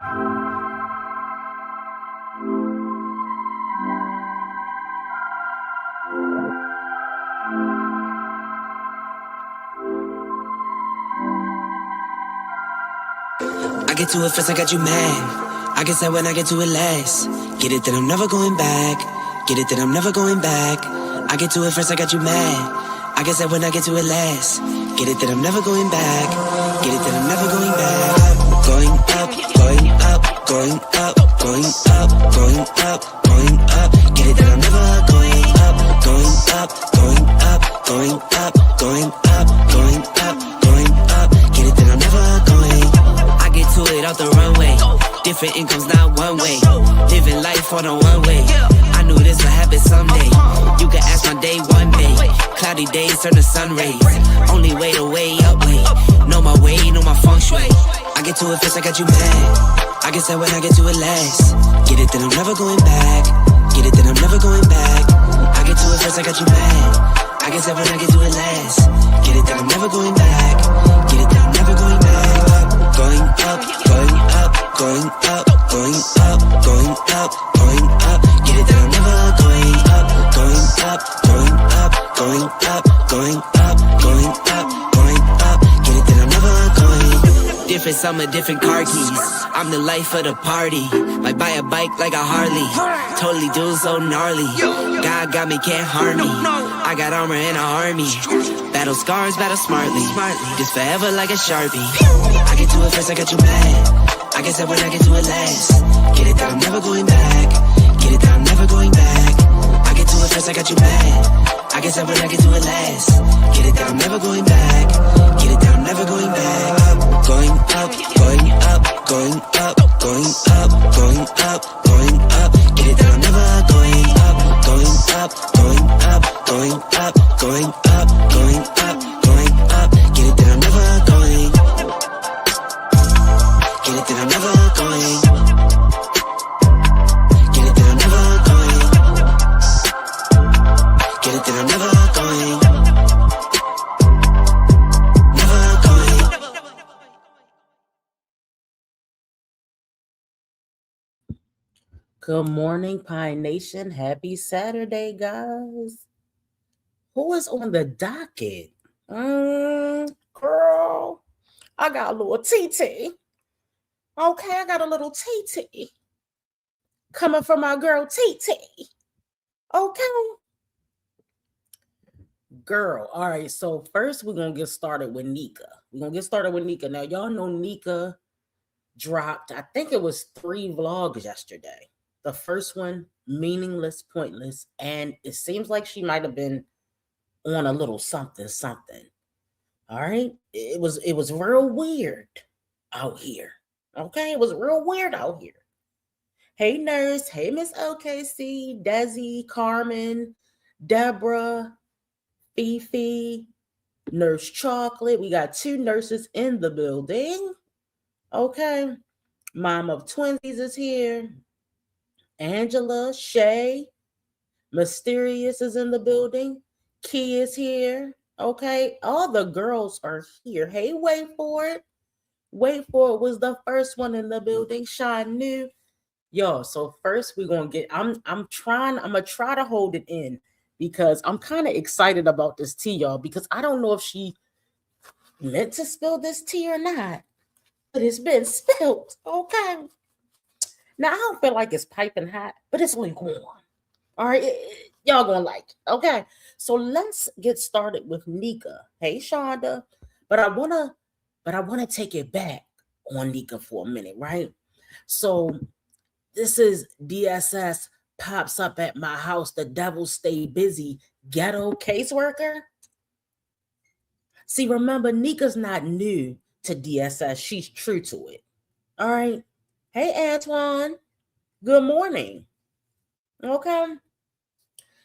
I get to it first, I got you mad. I guess that when I get to it last. Get it that I'm never going back. Get it that I'm never going back. I get to it first, I got you mad. I guess that when I get to it last. Get it that I'm never going back. Get it that I'm never going back. Going up, going up, going up, going up, going up, going up. Get it that I'm never going up, going up, going up, going up, going up, going up, going up. Get it that I'm never going. I get to it off the runway. Different incomes, not one way. Living life on a one way. I knew this would happen someday. You can ask my day one day. Cloudy days turn to sun rays. Only way to way up way. Know my way, know my feng shui. I get to it first, I got you mad. I guess that when I get to it last. Get it that I'm never going back. Get it that I'm never going back. I get to it first, I got you mad. I guess that when I get to it last. Get it that I'm never going back. Get it that I'm never going back. Going up, going up, going up, going up, going up, going up. Get it that I'm never going up, going up, going up, going up, going up, going up, going up. Get it that I'm never going. Different summer, different car keys. I'm the life of the party. Might buy a bike like a Harley. Totally do so gnarly. God got me, can't harm me. I got armor and an army. Battle scars, battle smartly. Just forever like a Sharpie. I get to it first, I got you mad. I guess that when I get to it last. Get it that I'm never going back. Get it that I'm never going back. I get to it first, I got you mad. I guess that when I get to it last. Get it that I'm never going back. Get it that I'm never going back. Going up, going up, going up, going up, going up, going up. Get it that I'm never going up. Going up, going up, going up, going up, going up, going up. Get it that I'm never going. Get it that I'm never going. Get it that I'm never going. Get it that I'm never going. Never going. Good morning, Pine Nation. Happy Saturday, guys. Who is on the docket? Girl, I got a little TT. Okay, I got a little TT coming from my girl TT. Okay. Girl, all right, so first we're going to get started with Nika. Now, y'all know Nika dropped, I think it was 3 vlogs yesterday. The first one, meaningless, pointless, and it seems like she might have been on a little something. All right? It was real weird out here. Okay, it was real weird out here. Hey, Nurse. Hey, Miss OKC, Desi, Carmen, Deborah, Fifi, Nurse Chocolate. We got 2 nurses in the building. Okay. Mom of Twinsies is here. Angela, Shay, Mysterious is in the building. Key is here. Okay. All the girls are here. Hey, Wait For It. Wait For It was the first one in the building. Shine New. Yo, so first we're gonna get I'm gonna try to hold it in because I'm kind of excited about this tea, y'all, because I don't know if she meant to spill this tea or not, but it's been spilled. Okay. Now I don't feel like it's piping hot, but it's lukewarm. All right, y'all gonna like it. Okay. So let's get started with Nika. Hey, Shonda. But I wanna take it back on Nika for a minute, right? So this is DSS pops up at my house. The devil stay busy. Ghetto caseworker. See, remember, Nika's not new to DSS. She's true to it. All right. Hey, Antoine. Good morning. Okay.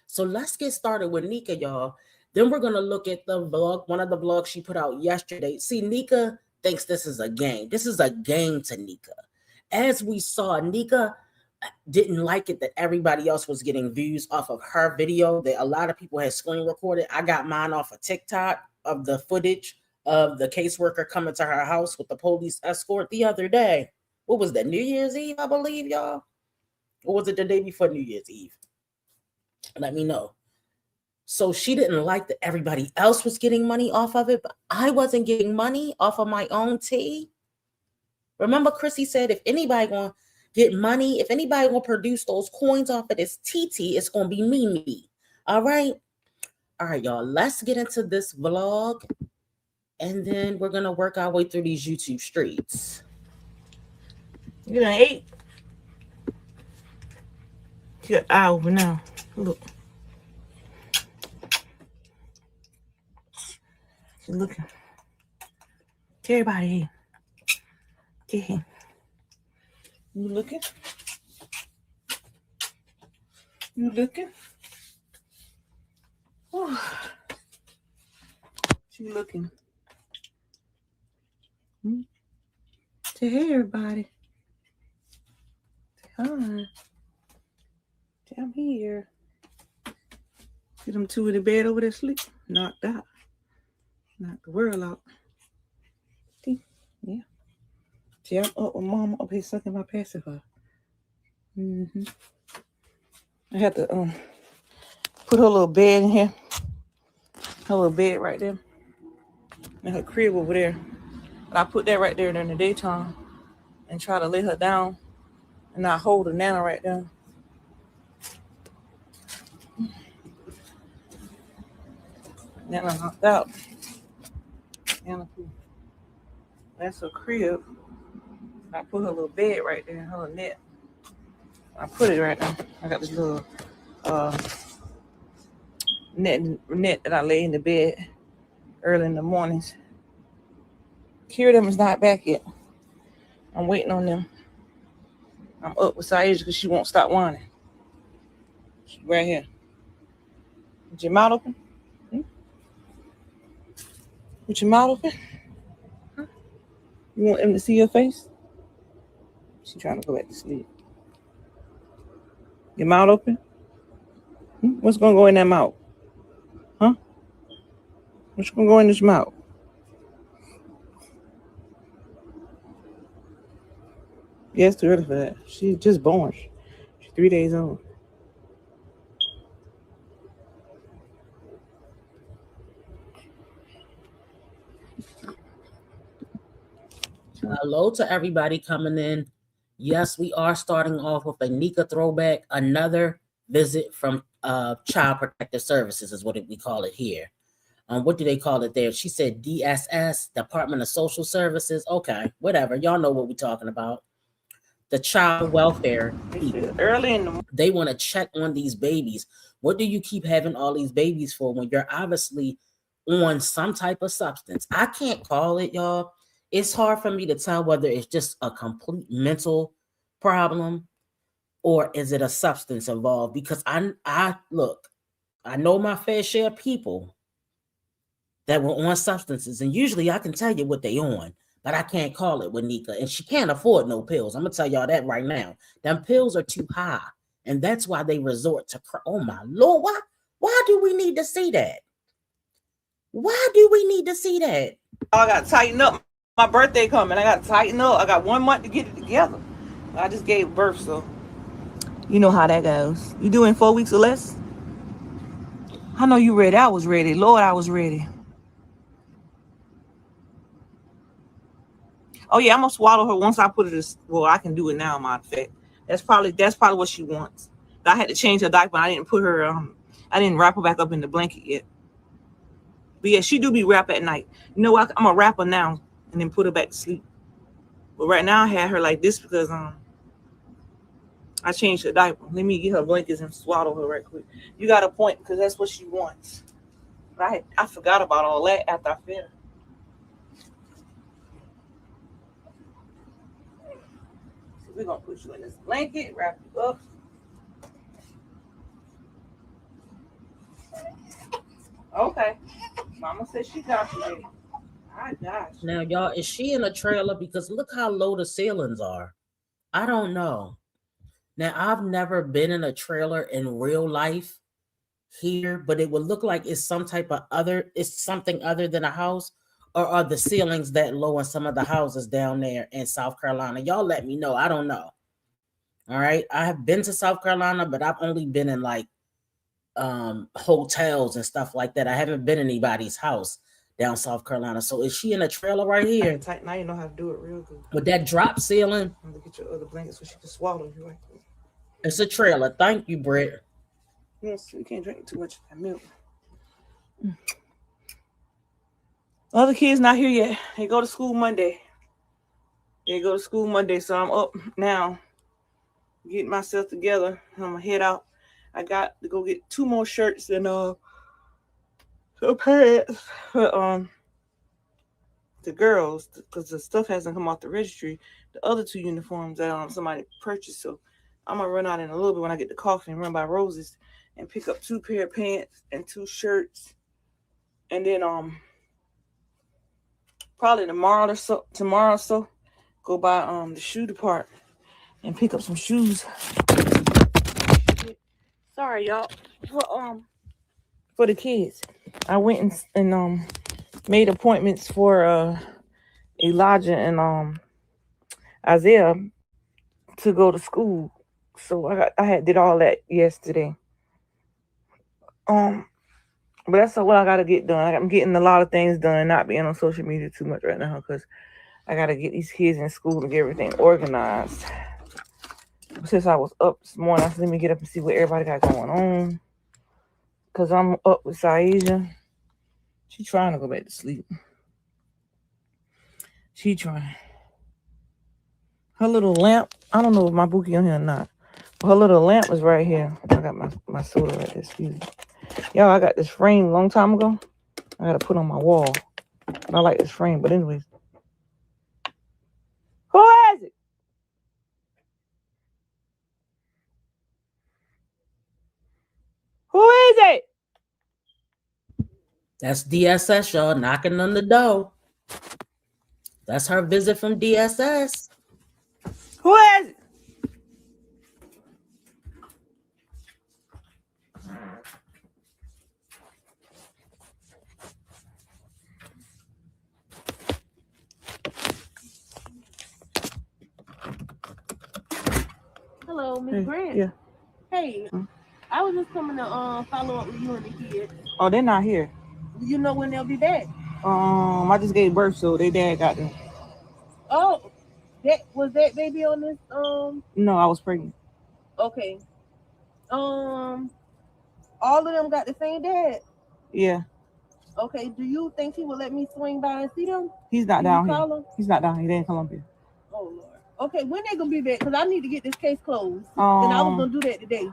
So let's get started with Nika, y'all. Then we're going to look at the vlog, one of the vlogs she put out yesterday. See, Nika thinks this is a game. This is a game to Nika. As we saw, Nika didn't like it that everybody else was getting views off of her video. That a lot of people had screen recorded. I got mine off of TikTok of the footage of the caseworker coming to her house with the police escort the other day. what was that, New Year's Eve, I believe, y'all? Or was it the day before New Year's Eve? Let me know. So she didn't like that everybody else was getting money off of it, but I wasn't getting money off of my own tea. Remember, Chrissy said, if anybody gonna get money, if anybody gonna produce those coins off of this TT, it's gonna be me. All right, y'all. Let's get into this vlog, and then we're gonna work our way through these YouTube streets. You done ate? Your eye open now. Look. She's looking. Tell everybody here. Get here. You looking? You looking? Oh. She looking. Tell everybody. Hi. I'm here. See them two in the bed over there sleep? Knocked out. Knocked the world out. See? Yeah. See, I'm up with mama up here sucking my pacifier. I had to put her little bed in here. Her little bed right there. And her crib over there. But I put that right there during the daytime and try to lay her down and not hold her nana right there. Nana knocked out. Nana, that's her crib. I put her little bed right there, her little net. I put it right there. I got this little net that I lay in the bed early in the mornings. Kira them is not back yet. I'm waiting on them. I'm up with Saisha because she won't stop whining. She's right here. Is your mouth open? With your mouth open? Huh? You want them to see your face? She's trying to go back to sleep. Your mouth open? What's going to go in that mouth? Huh? What's going to go in this mouth? Yeah, it's too early for that. She's just born. She's 3 days old. Hello to everybody coming in. Yes, we are starting off with a Nika throwback, another visit from Child Protective Services is what we call it here. What do they call it there? She said DSS, Department of Social Services. Okay, whatever. Y'all know what we're talking about. The child welfare people. Early in the morning. They want to check on these babies. What do you keep having all these babies for when you're obviously on some type of substance? I can't call it, y'all. It's hard for me to tell whether it's just a complete mental problem or is it a substance involved, because I look, I know my fair share of people that were on substances, and usually I can tell you what they on, but I can't call it with Nika, and she can't afford no pills. I'm gonna tell y'all that right now. Them pills are too high, and that's why they resort to oh my Lord, why do we need to see that? Why do we need to see that? I got to tighten up. My birthday coming. I got to tighten up. I got 1 month to get it together. I just gave birth, so you know how that goes. You doing 4 weeks or less? I know you ready. I was ready. Lord, I was ready. Oh yeah, I'm gonna swallow her once I put it. Well, I can do it now. Matter of fact, that's probably what she wants. I had to change her diaper. I didn't put her. I didn't wrap her back up in the blanket yet. But yeah, she do be wrapped at night. You know what? I'm gonna wrap her now and then put her back to sleep. But right now I had her like this because I changed her diaper. Let me get her blankets and swallow her right quick. You got a point, because that's what she wants. But I forgot about all that after I fed her. So we're gonna put you in this blanket, wrap you up. Okay. Mama said she got you, baby. I got you. Now, y'all, is she in a trailer? Because look how low the ceilings are. I don't know. Now, I've never been in a trailer in real life here, but it would look like it's some type of it's something other than a house, Or are the ceilings that low in some of the houses down there in South Carolina? Y'all let me know. I don't know. All right. I have been to South Carolina, but I've only been in like hotels and stuff like that. I haven't been in anybody's house down South Carolina. So is she in a trailer right here? Tight. Now you know how to do it real good. With that drop ceiling? I'm gonna get your other blanket so she can swallow you right there. It's a trailer. Thank you, Britt. Yes, you can't drink too much of that milk. Other kids not here yet. They go to school Monday. So I'm up now, getting myself together. I'm gonna head out. I got to go get 2 more shirts and some pants for the girls, because the stuff hasn't come off the registry. The other 2 uniforms that somebody purchased. So I'm gonna run out in a little bit when I get to coffee and run by Rose's and pick up 2 pair of pants and 2 shirts, and then probably tomorrow or so go by the shoe department and pick up some shoes. Sorry, y'all. For the kids, I went and made appointments for Elijah and Isaiah to go to school. So I did all that yesterday. But that's what I gotta get done. I'm getting a lot of things done, not being on social media too much right now, because I gotta get these kids in school and get everything organized. Since I was up this morning, I said, let me get up and see what everybody got going on. Because I'm up with Saisha. She trying to go back to sleep. She trying. Her little lamp, I don't know if my bookie on here or not, but her little lamp is right here. I got my soda right there, excuse me. Y'all, I got this frame a long time ago. I got to put on my wall. And I like this frame, but anyways. Who is it? Who is it? That's DSS, y'all, knocking on the door. That's her visit from DSS. Who is it? Hello, Miss Grant. Yeah. Hey, I was just coming to follow up with you and the kids. Oh, they're not here. You know when they'll be back? I just gave birth, so their dad got them. Oh, that baby on this? No, I was pregnant. Okay. All of them got the same dad. Yeah. Okay. Do you think he will let me swing by and see them? He's not down here. Him? He's not down here. They're in Columbia. Oh Lord. Okay, when they gonna be back? Because I need to get this case closed, and I was gonna do that today.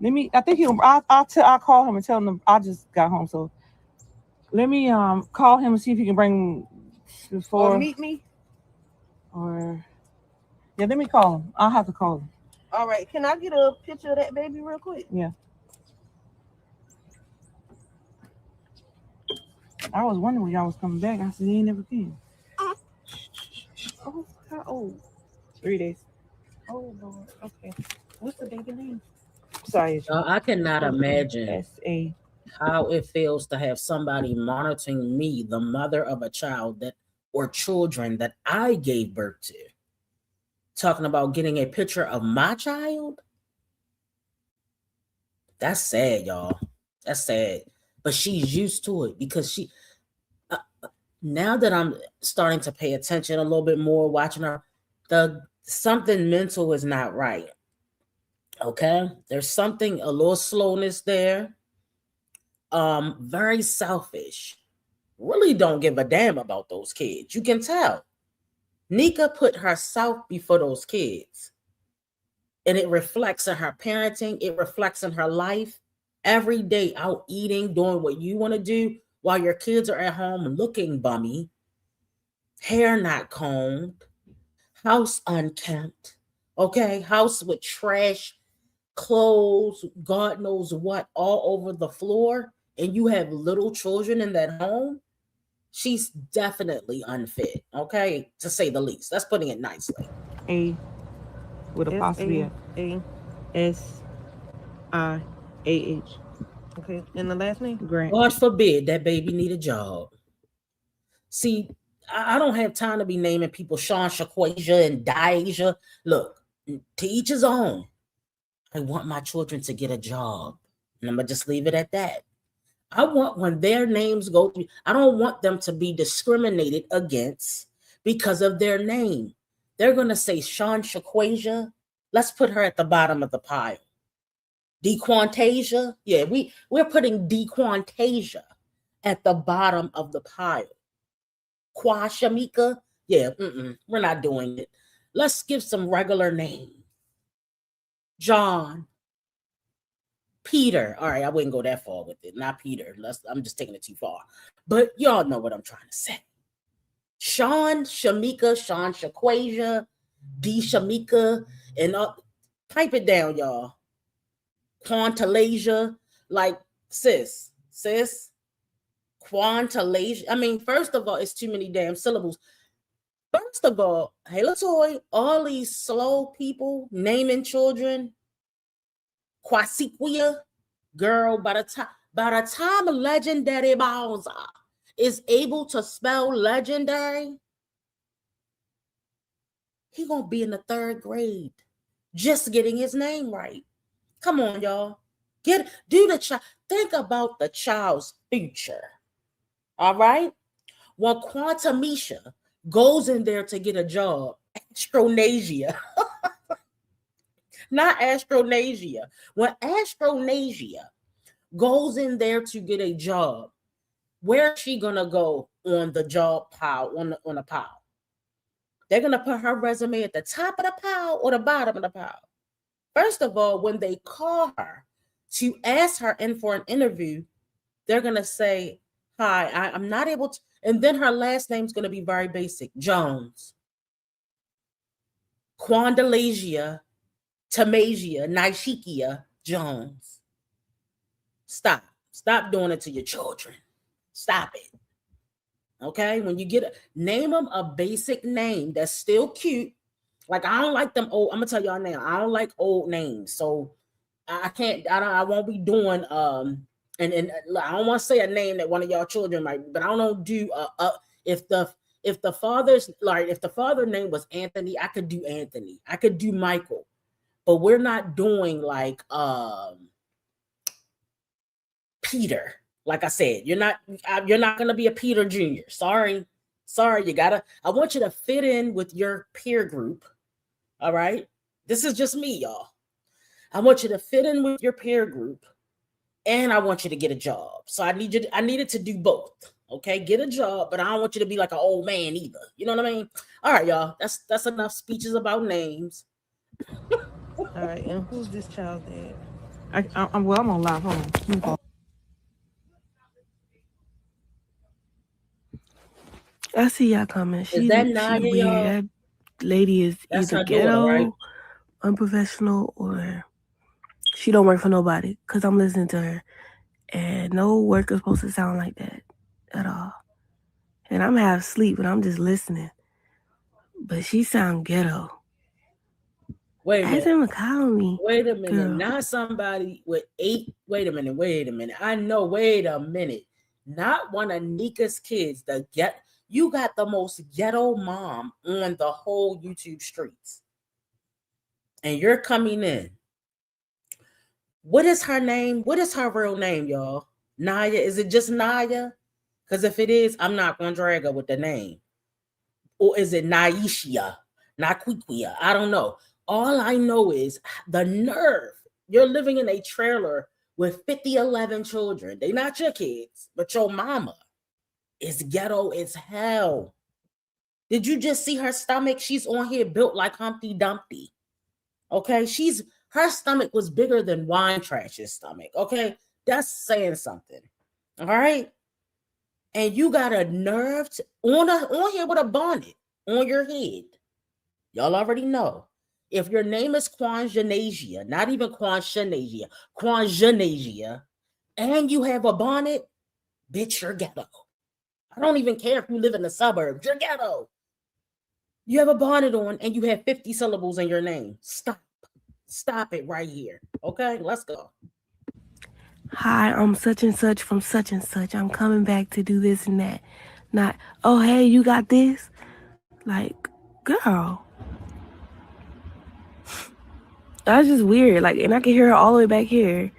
Let me. I think I'll call him and tell him I just got home. So let me call him and see if he can bring before or meet me. Or yeah, let me call him. I'll have to call him. All right. Can I get a picture of that baby real quick? Yeah. I was wondering when y'all was coming back. I said he ain't never came. Oh, how old? 3 days. Oh Lord. Okay. What's the baby name? Sorry. I cannot imagine S.A. how it feels to have somebody monitoring me, the mother of a child or children that I gave birth to, talking about getting a picture of my child. That's sad, y'all. That's sad. But she's used to it because now that I'm starting to pay attention a little bit more, watching her, something mental is not right. Okay, there's something, a little slowness there. Very selfish. Really don't give a damn about those kids. You can tell. Nika put herself before those kids. And it reflects in her parenting. It reflects in her life. Every day out eating, doing what you want to do while your kids are at home looking bummy, hair not combed, house unkempt, okay? House with trash, clothes, God knows what, all over the floor, and you have little children in that home. She's definitely unfit, okay? To say the least. That's putting it nicely. A with apostrophe A S-I-A-H. Okay, and the last name? Grant. God forbid that baby need a job. See, I don't have time to be naming people Sean, Shaquasia, and Diasia. Look, to each his own. I want my children to get a job. And I'm going to just leave it at that. I want when their names go through, I don't want them to be discriminated against because of their name. They're going to say Sean Shaquasia. Let's put her at the bottom of the pile. DeQuantasia. Yeah, we're putting DeQuantasia at the bottom of the pile. Kwashamika. Yeah, we're not doing it. Let's give some regular names. John. Peter. All right, I wouldn't go that far with it. Not Peter. I'm just taking it too far. But y'all know what I'm trying to say. Sean, Shamika, Sean Shaquasia, D Shamika, and type it down, y'all. Quantalasia, like sis, Quantalasia. I mean, first of all, it's too many damn syllables. First of all, hey, Latoy, all these slow people naming children, Quasiquia, girl, by the time Legendary Bowser is able to spell legendary, he gonna be in the 3rd grade, just getting his name right. Come on, y'all. Think about the child's future. All right? When Quantamisha goes in there to get a job, Astronasia. Not Astronasia. When Astronasia goes in there to get a job, where's she gonna go on the job pile, on a pile? They're gonna put her resume at the top of the pile or the bottom of the pile. First of all, when they call her to ask her in for an interview, they're gonna say, "Hi, I'm not able to," and then her last name's gonna be very basic: Jones, Quandalasia, Tamasia, Nishikia, Jones. Stop doing it to your children. Stop it. Okay, when you name them a basic name that's still cute. Like, I don't like them old. I'm gonna tell y'all now, I don't like old names. So I won't be doing and I don't want to say a name that one of y'all children might, but I don't do if the father name was Anthony, I could do Anthony. I could do Michael. But we're not doing like Peter. Like I said, you're not gonna be a Peter Jr. Sorry, I want you to fit in with your peer group. All right, this is just me, y'all. I want you to fit in with your peer group, and I want you to get a job. So I needed to do both. Okay, get a job, but I don't want you to be like an old man either. You know what I mean? All right, y'all. That's enough speeches about names. All right, and who's this child dad? I'm on live. Hold on. I see y'all coming. She's that Naya, weird. y'all? That lady is That's either her ghetto, daughter, right? unprofessional, or she don't work for nobody. Because I'm listening to her. And no work is supposed to sound like that at all. And I'm half asleep, but I'm just listening. But she sound ghetto. Wait a minute. Wait a minute. Girl. Not somebody with 8. Wait a minute. I know. Wait a minute. Not one of Nika's kids. You got the most ghetto mom on the whole YouTube streets. And you're coming in. What is her name? What is her real name, y'all? Naya? Is it just Naya? Because if it is, I'm not going to drag her with the name. Or is it Naishia? Naquiquia? I don't know. All I know is the nerve. You're living in a trailer with 11 children. They're not your kids, but your mama is ghetto as hell. Did you just see her stomach? She's on here built like Humpty Dumpty. Okay, her stomach was bigger than Wine Trash's stomach. Okay, that's saying something. All right, and you got a nerve on here with a bonnet on your head. Y'all already know. If your name is Quanjanasia, not even Quanjanasia, Quanjanasia, and you have a bonnet, bitch, you're ghetto. I don't even care if you live in the suburbs. You're ghetto. You have a bonnet on and you have 50 syllables in your name. Stop it right here. Okay, let's go. Hi, I'm such and such from such and such. I'm coming back to do this and that. Not, oh, hey, you got this? Like, girl. That's just weird. Like, and I can hear her all the way back here.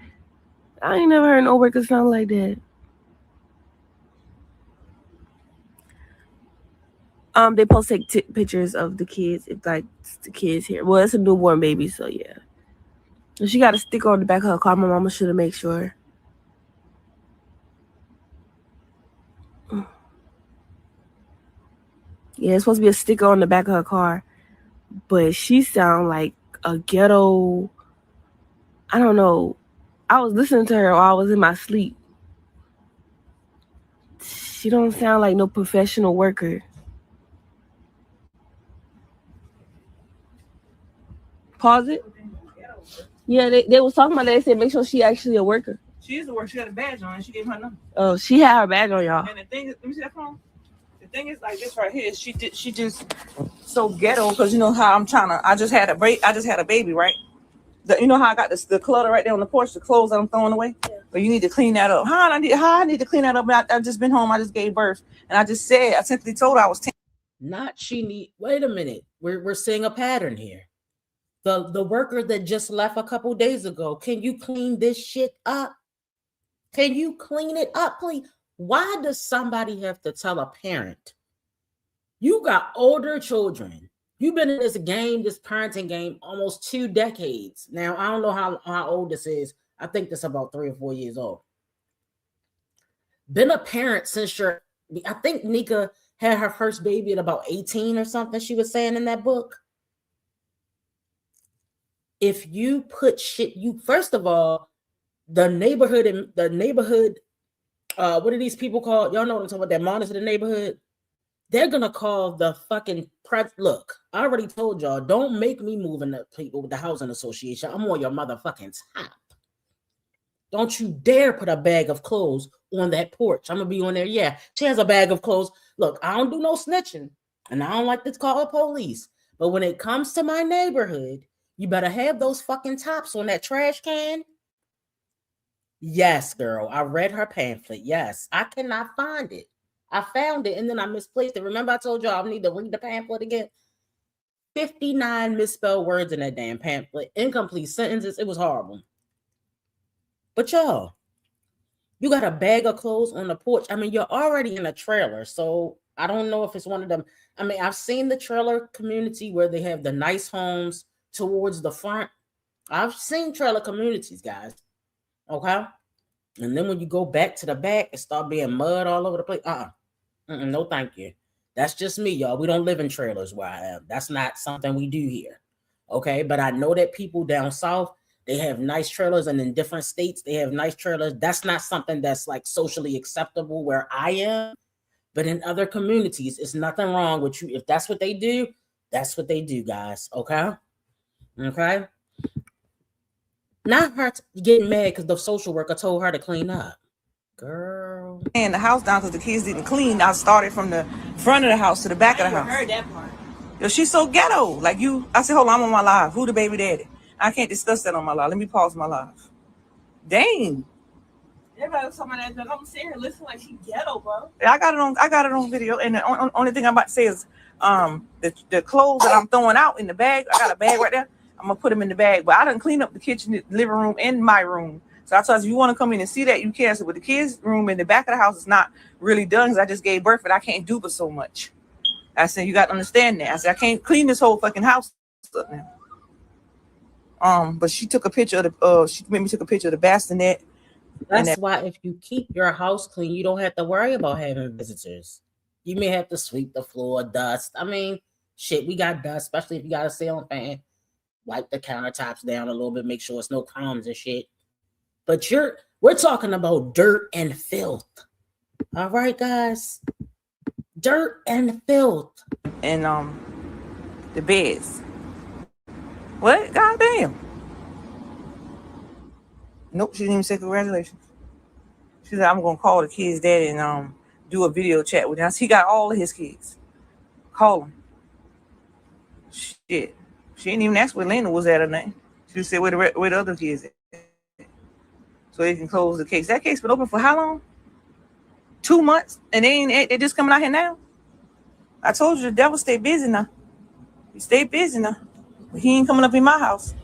I ain't never heard no worker sound like that. They post take pictures of the kids. If like the kids here. Well, it's a newborn baby, so yeah. And she got a sticker on the back of her car. My mama should have made sure. Yeah, it's supposed to be a sticker on the back of her car, but she sound like a ghetto. I don't know. I was listening to her while I was in my sleep. She don't sound like no professional worker. Pause it. Yeah, they was talking about that. They said make sure she actually a worker. She is a worker. She got a badge on and she gave her number. Oh, she had her badge on, y'all. And the thing is, let me see that phone. The thing is like this right here. She just so ghetto because you know how I'm trying to. I just had a baby, right? You know how I got the clutter right there on the porch, the clothes that I'm throwing away. Yeah. But you need to clean that up. How I need to clean that up. I've just been home. I just gave birth, and I simply told her I was 10. Not she need. Wait a minute. We're seeing a pattern here. The worker that just left a couple days ago. Can you clean this shit up? Can you clean it up, please? Why does somebody have to tell a parent? You got older children. You've been in this game, this parenting game, almost 2 decades. Now, I don't know how old this is. I think this is about 3 or 4 years old. Been a parent since I think Nika had her first baby at about 18 or something, she was saying in that book. If you put shit, first of all, the neighborhood, what are these people called? Y'all know what I'm talking about, that monitor the neighborhood. They're gonna call the fucking press. Look, I already told y'all, don't make me move in the people with the housing association. I'm on your motherfucking top. Don't you dare put a bag of clothes on that porch. I'm gonna be on there. Yeah, she has a bag of clothes. Look, I don't do no snitching, and I don't like to call the police. But when it comes to my neighborhood, you better have those fucking tops on that trash can. Yes, girl. I read her pamphlet. Yes, I cannot find it. I found it and then I misplaced it. Remember I told y'all I need to read the pamphlet again? 59 misspelled words in that damn pamphlet. Incomplete sentences. It was horrible. But y'all, you got a bag of clothes on the porch. I mean, you're already in a trailer. So I don't know if it's one of them. I mean, I've seen the trailer community where they have the nice homes towards the front. I've seen trailer communities, guys. Okay? And then when you go back to the back, it start being mud all over the place. No, thank you. That's just me, y'all. We don't live in trailers where I am. That's not something we do here. Okay, but I know that people down south, they have nice trailers, and in different states, they have nice trailers. That's not something that's like socially acceptable where I am. But in other communities, it's nothing wrong with you. If that's what they do, that's what they do, guys. Okay? Okay? Not her getting mad because the social worker told her to clean up. Girl. And the house down because the kids didn't clean. I started from the front of the house to the back of the house. I heard that part. Yo, she's so ghetto. Like you, I said, hold on, I'm on my live. Who the baby daddy? I can't discuss that on my live. Let me pause my live. Dang. Everybody was talking about that. I'm sitting here listening like she ghetto, bro. I got it on video. And the only thing I'm about to say is the clothes that I'm throwing out in the bag. I got a bag right there. I'm gonna put them in the bag. But I done clean up the kitchen, the living room, and my room. So I told you, if you want to come in and see that, you can. So, but the kids' room in the back of the house is not really done because I just gave birth, but I can't do but so much. I said, you got to understand that. I said, I can't clean this whole fucking house up now. But she took a picture of she made me take a picture of the bassinet. That's why if you keep your house clean, you don't have to worry about having visitors. You may have to sweep the floor, dust. I mean, shit, we got dust, especially if you got a ceiling fan. Wipe the countertops down a little bit, make sure it's no crumbs and shit. But we're talking about dirt and filth. All right, guys. Dirt and filth. And the beds. What? Goddamn. Nope, she didn't even say congratulations. She said, I'm gonna call the kid's daddy and do a video chat with him. He got all of his kids. Call him. Shit. She didn't even ask where Lena was at or nothing. She said where the other kids at. so they can close the case. That case been open for how long? 2 months, and they just coming out here now. I told you the devil stay busy now. He stay busy now, but he ain't coming up in my house.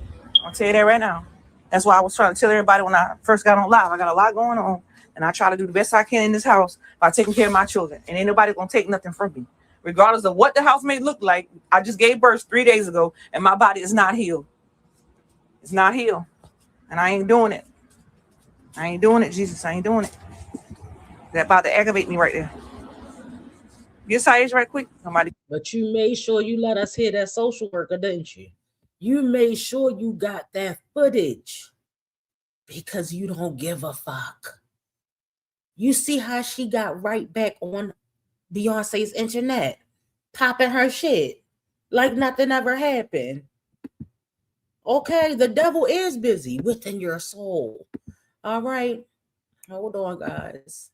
I'll tell you that right now. That's why I was trying to tell everybody when I first got on live. I got a lot going on, and I try to do the best I can in this house by taking care of my children. And ain't nobody gonna take nothing from me, regardless of what the house may look like. I just gave birth 3 days ago, and my body is not healed. It's not healed, and I ain't doing it. I ain't doing it, Jesus. I ain't doing it. That about to aggravate me right there. Get Sage right quick. Somebody. But you made sure you let us hear that social worker, didn't you? You made sure you got that footage because you don't give a fuck. You see how she got right back on Beyonce's internet, popping her shit like nothing ever happened. Okay, the devil is busy within your soul. All right, hold on, guys.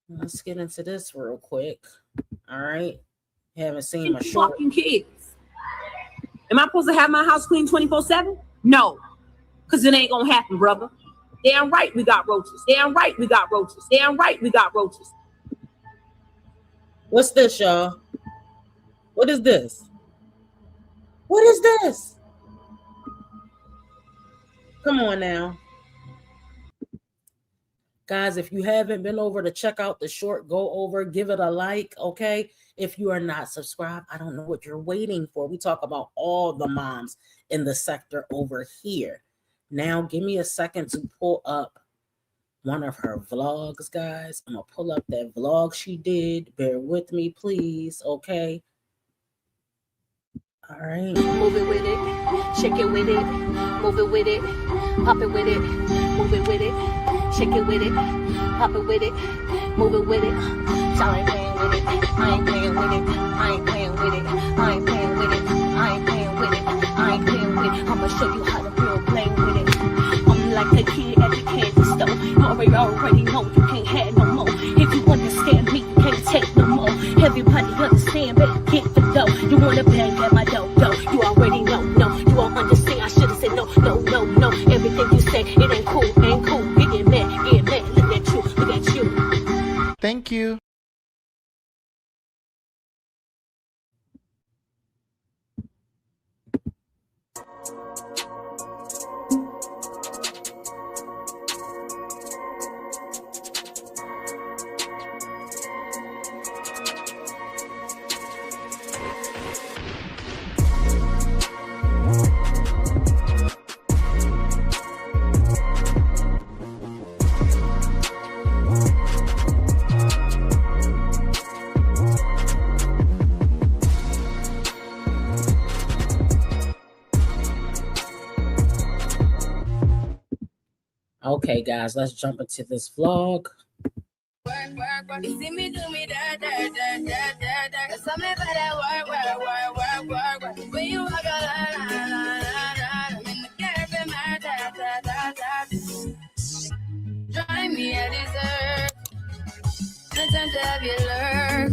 Let's get into this real quick. All right, haven't seen my short. Fucking kids. Am I supposed to have my house clean 24/7? No, because it ain't gonna happen, brother. Damn right we got roaches. Damn right we got roaches. Damn right we got roaches. What's this, y'all? What is this? What is this? Come on now. Guys, if you haven't been over to check out the short, go over, give it a like, okay? If you are not subscribed, I don't know what you're waiting for. We talk about all the moms in the sector over here. Now, give me a second to pull up one of her vlogs, guys. I'm going to pull up that vlog she did. Bear with me, please, okay? All right. Move it with it, shake it with it, move it with it, pop it with it, move it with it, shake it with it, pop it with it, move it with it. Y'all ain't playing with it, I ain't playing with it, I ain't playing with it, I ain't playing with it, I ain't playing with it, I ain't playing with it. I'ma show you how to real playing with it. I'm like a kid at the candy store. You already know you can't have no more. If you understand me, you can't take no more. Everybody understand, better get the dough. You wanna bang at my dough, you already know, no. You won't understand, I should've said no, no, no, no. Everything you say, it ain't cool, ain't cool. You get mad, get mad. Look at you, look at you. Thank you. Okay, guys, let's jump into this vlog. You see me do me da da da da da da. Cause I'm about that work. When you walk a la la la la. I'm in the caravan, my da da da da. Drive me a dessert. No time to have you lurk.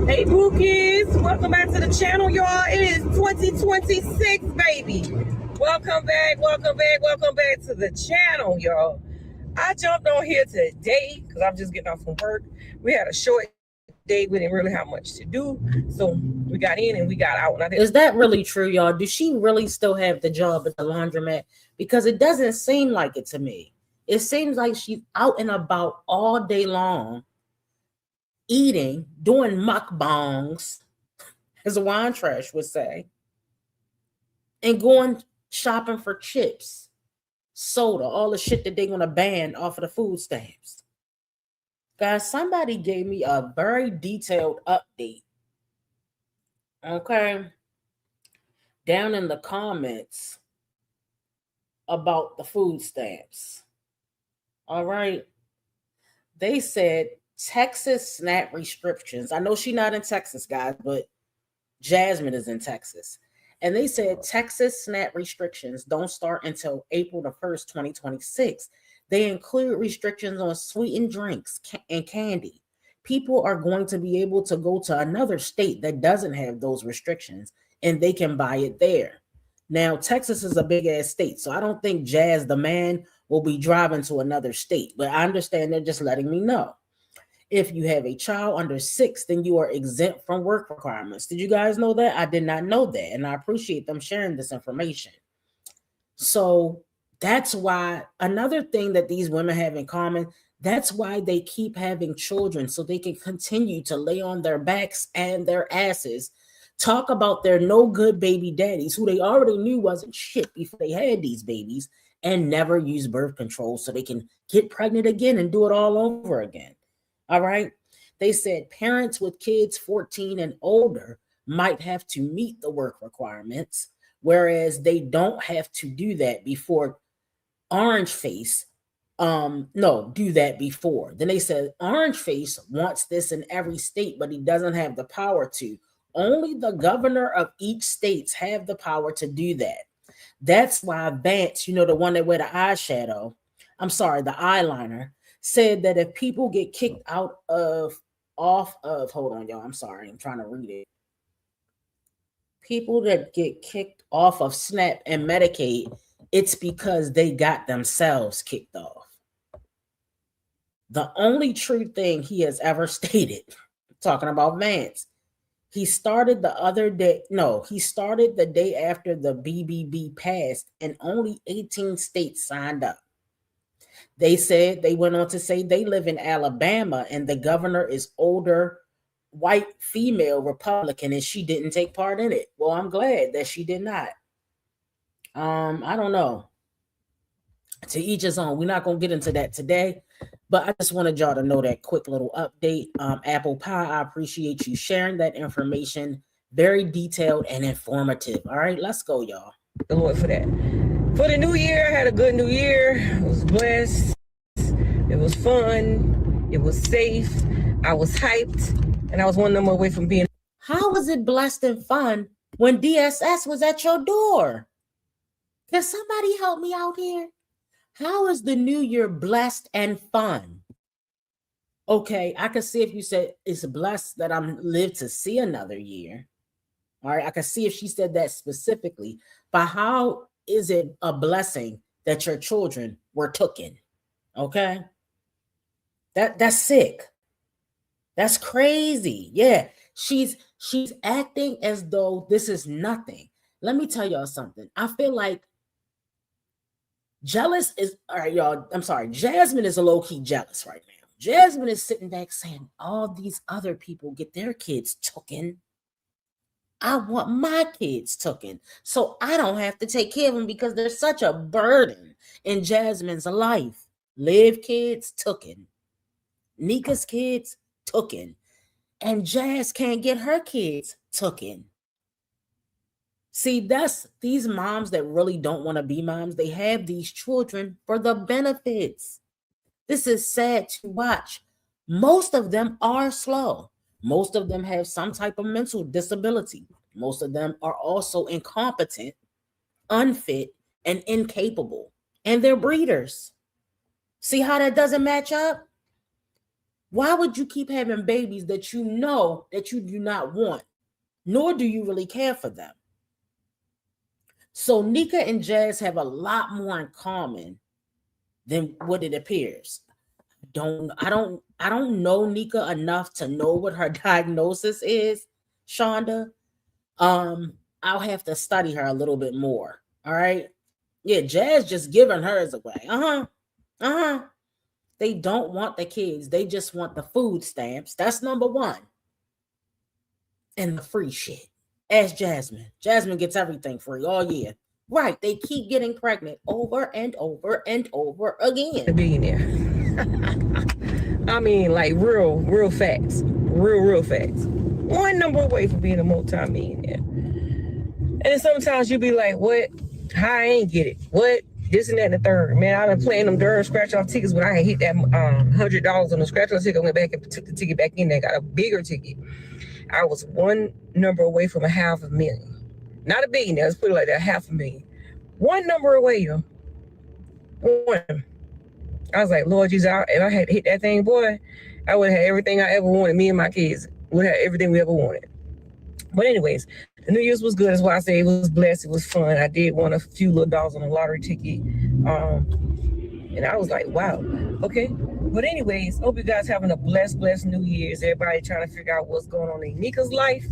Hey, Bookies, welcome back to the channel, y'all. It is 2026, baby. Welcome back to the channel, y'all. I jumped on here today because I'm just getting off from work. We had a short day. We didn't really have much to do. So we got in and we got out. And I think is that really true, y'all? Does she really still have the job at the laundromat? Because it doesn't seem like it to me. It seems like she's out and about all day long, eating, doing mukbangs, as Wine Trash would say, and going shopping for chips, soda, all the shit that they're going to ban off of the food stamps. Guys, somebody gave me a very detailed update. Okay. Down in the comments about the food stamps. All right. They said Texas SNAP restrictions. I know she's not in Texas, guys, but Jasmine is in Texas. And they said Texas SNAP restrictions don't start until April the 1st, 2026. They include restrictions on sweetened drinks and candy. People are going to be able to go to another state that doesn't have those restrictions, and they can buy it there. Now, Texas is a big ass state, so I don't think Jazz, the man, will be driving to another state. But I understand they're just letting me know. If you have a child under 6, then you are exempt from work requirements. Did you guys know that? I did not know that, and I appreciate them sharing this information. So that's why another thing that these women have in common, that's why they keep having children, so they can continue to lay on their backs and their asses, talk about their no good baby daddies who they already knew wasn't shit before they had these babies, and never use birth control so they can get pregnant again and do it all over again. All right. They said parents with kids 14 and older might have to meet the work requirements, whereas they don't have to do that before Orange Face. Do that before. Then they said Orange Face wants this in every state, but he doesn't have the power to. Only the governor of each state have the power to do that. That's why Vance, the one that wear the eyeliner, said that if people get kicked hold on, y'all, I'm sorry, I'm trying to read it. People that get kicked off of SNAP and Medicaid, it's because they got themselves kicked off. The only true thing he has ever stated, talking about Vance, he started the day after the BBB passed, and only 18 states signed up. They went on to say they live in Alabama and the governor is older, white, female Republican, and she didn't take part in it. Well, I'm glad that she did not. I don't know. To each his own. We're not going to get into that today, but I just wanted y'all to know that quick little update. Apple Pie, I appreciate you sharing that information. Very detailed and informative. All right, let's go, y'all. The Lord for that. For the new year, I had a good new year. I was blessed. It was fun. It was safe. I was hyped. And I was one number away from being. How was it blessed and fun when DSS was at your door? Can somebody help me out here? How is the new year blessed and fun? Okay, I can see if you said it's blessed that I'm lived to see another year. All right, I can see if she said that specifically. But how is it a blessing that your children were taken? Okay, that's sick. That's crazy. Yeah, she's acting as though this is nothing. Let me tell y'all something. I feel like jealous is, all right, y'all, I'm sorry. Jasmine is a low-key jealous right now. Jasmine is sitting back saying, all these other people get their kids taken. I want my kids taken so I don't have to take care of them because there's such a burden in Jasmine's life. Liv kids taken. Nika's kids taken. And Jazz can't get her kids taken. See, that's these moms that really don't want to be moms. They have these children for the benefits. This is sad to watch. Most of them are slow. Most of them have some type of mental disability. Most of them are also incompetent, unfit, and incapable. And they're breeders. See how that doesn't match up? Why would you keep having babies that you know that you do not want, nor do you really care for them? So Nika and Jazz have a lot more in common than what it appears. I don't know Nika enough to know what her diagnosis is, Shonda. I'll have to study her a little bit more. All right. Yeah, Jazz just giving hers away. They don't want the kids. They just want the food stamps. That's number one. And the free shit. Ask Jasmine. Jasmine gets everything free all year. Right. They keep getting pregnant over and over and over again. A billionaire. I mean, like real facts. Real facts. One number away from being a multi-millionaire. And then sometimes you be like, what? How I ain't get it? What? This and that and the third. Man, I've been playing them darn scratch-off tickets when I had hit that $100 on the scratch-off ticket. I went back and took the ticket back in there, got a bigger ticket. I was one number away from $500,000. Not a billionaire, let's put it like that, $500,000. One number away, though. One. I was like, Lord Jesus, if I had hit that thing, boy, I would have had everything I ever wanted. Me and my kids would have everything we ever wanted. But anyways, the New Year's was good. That's why I say it was blessed. It was fun. I did win a few little dollars on a lottery ticket. And I was like, wow, okay. But anyways, hope you guys having a blessed New Year's. Everybody trying to figure out what's going on in Nika's life.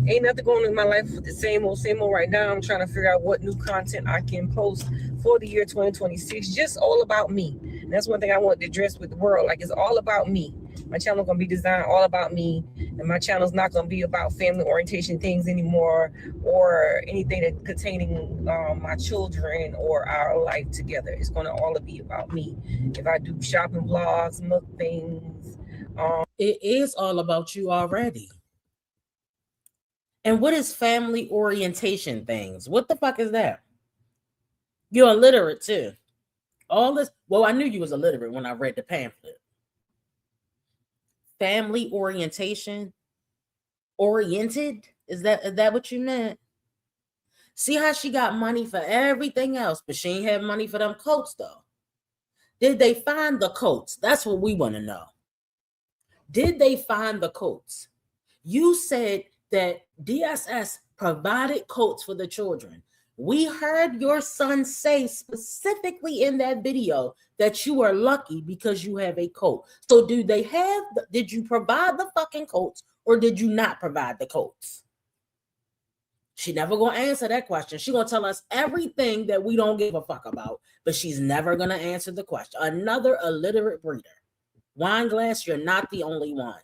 Ain't nothing going on in my life. The same old right now. I'm trying to figure out what new content I can post for the year 2026. Just all about me. And that's one thing I want to address with the world. Like, it's all about me. My channel going to be designed all about me. And my channel's not going to be about family orientation things anymore, or anything that containing my children or our life together. It's going to all be about me. If I do shopping vlogs, mukbangs, it is all about you already. And what is family orientation things? What the fuck is that? You're illiterate too. All this. Well, I knew you was illiterate when I read the pamphlet. Family orientation. Oriented? Is that what you meant? See how she got money for everything else, but she ain't have money for them coats though. Did they find the coats? That's what we want to know. Did they find the coats? You said that DSS provided coats for the children. We heard your son say specifically in that video that you are lucky because you have a coat. So did you provide the fucking coats, or did you not provide the coats? She never gonna answer that question. She gonna tell us everything that we don't give a fuck about, but she's never gonna answer the question. Another illiterate breeder. Wine Glass, you're not the only one.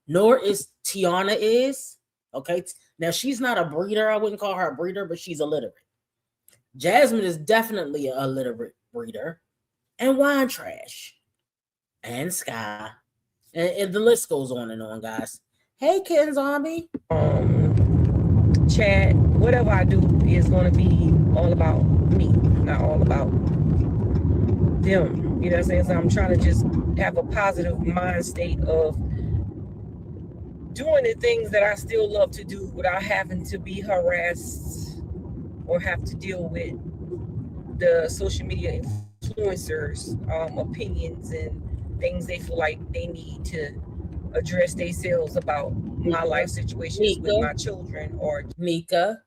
Nor is Tiona is. Okay, now she's not a breeder. I wouldn't call her a breeder, but she's illiterate. Jasmine is definitely an illiterate breeder. And Wine Trash. And Sky. And the list goes on and on, guys. Hey, Ken Zombie. Chat, whatever I do is going to be all about me, not all about them. You know what I'm saying? So I'm trying to just have a positive mind state of doing the things that I still love to do without having to be harassed or have to deal with the social media influencers' opinions and things they feel like they need to address themselves about my life situations with my children. Or Nika,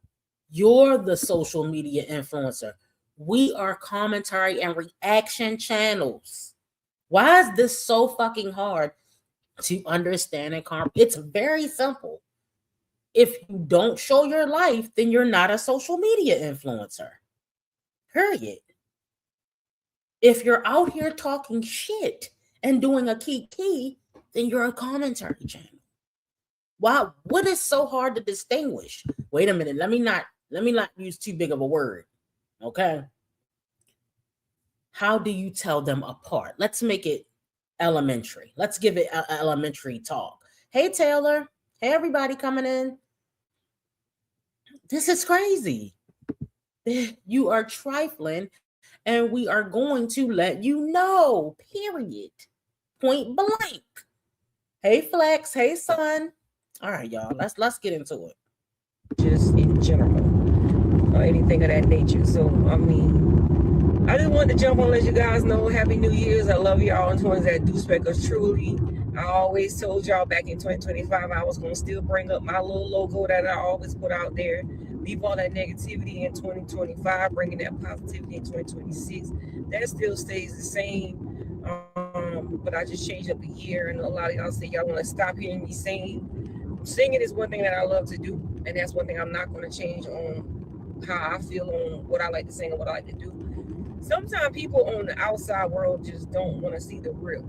you're the social media influencer. We are commentary and reaction channels. Why is this so fucking hard to understand and comprehend? It's very simple. If you don't show your life, then you're not a social media influencer. Period. If you're out here talking shit and doing a key, then you're a commentary channel. Wow, what is so hard to distinguish? Wait a minute, let me not use too big of a word. Okay. How do you tell them apart? Let's make it elementary. Let's give it elementary talk. Hey, Taylor. Hey, everybody coming in. This is crazy. You are trifling, and we are going to let you know, period. Point blank. Hey, Flex. Hey, son. All right, y'all. Let's get into it. Just in general, or anything of that nature. So, I mean, I just wanted to jump on and let you guys know Happy New Year's. I love y'all and ones that do spec us truly. I always told y'all back in 2025 I was going to still bring up my little logo that I always put out there. Leave all that negativity in 2025, bringing that positivity in 2026. That still stays the same. But I just changed up the year, and a lot of y'all say y'all want to stop hearing me sing. Singing is one thing that I love to do, and that's one thing I'm not going to change on how I feel on what I like to sing and what I like to do. Sometimes people on the outside world just don't want to see the real.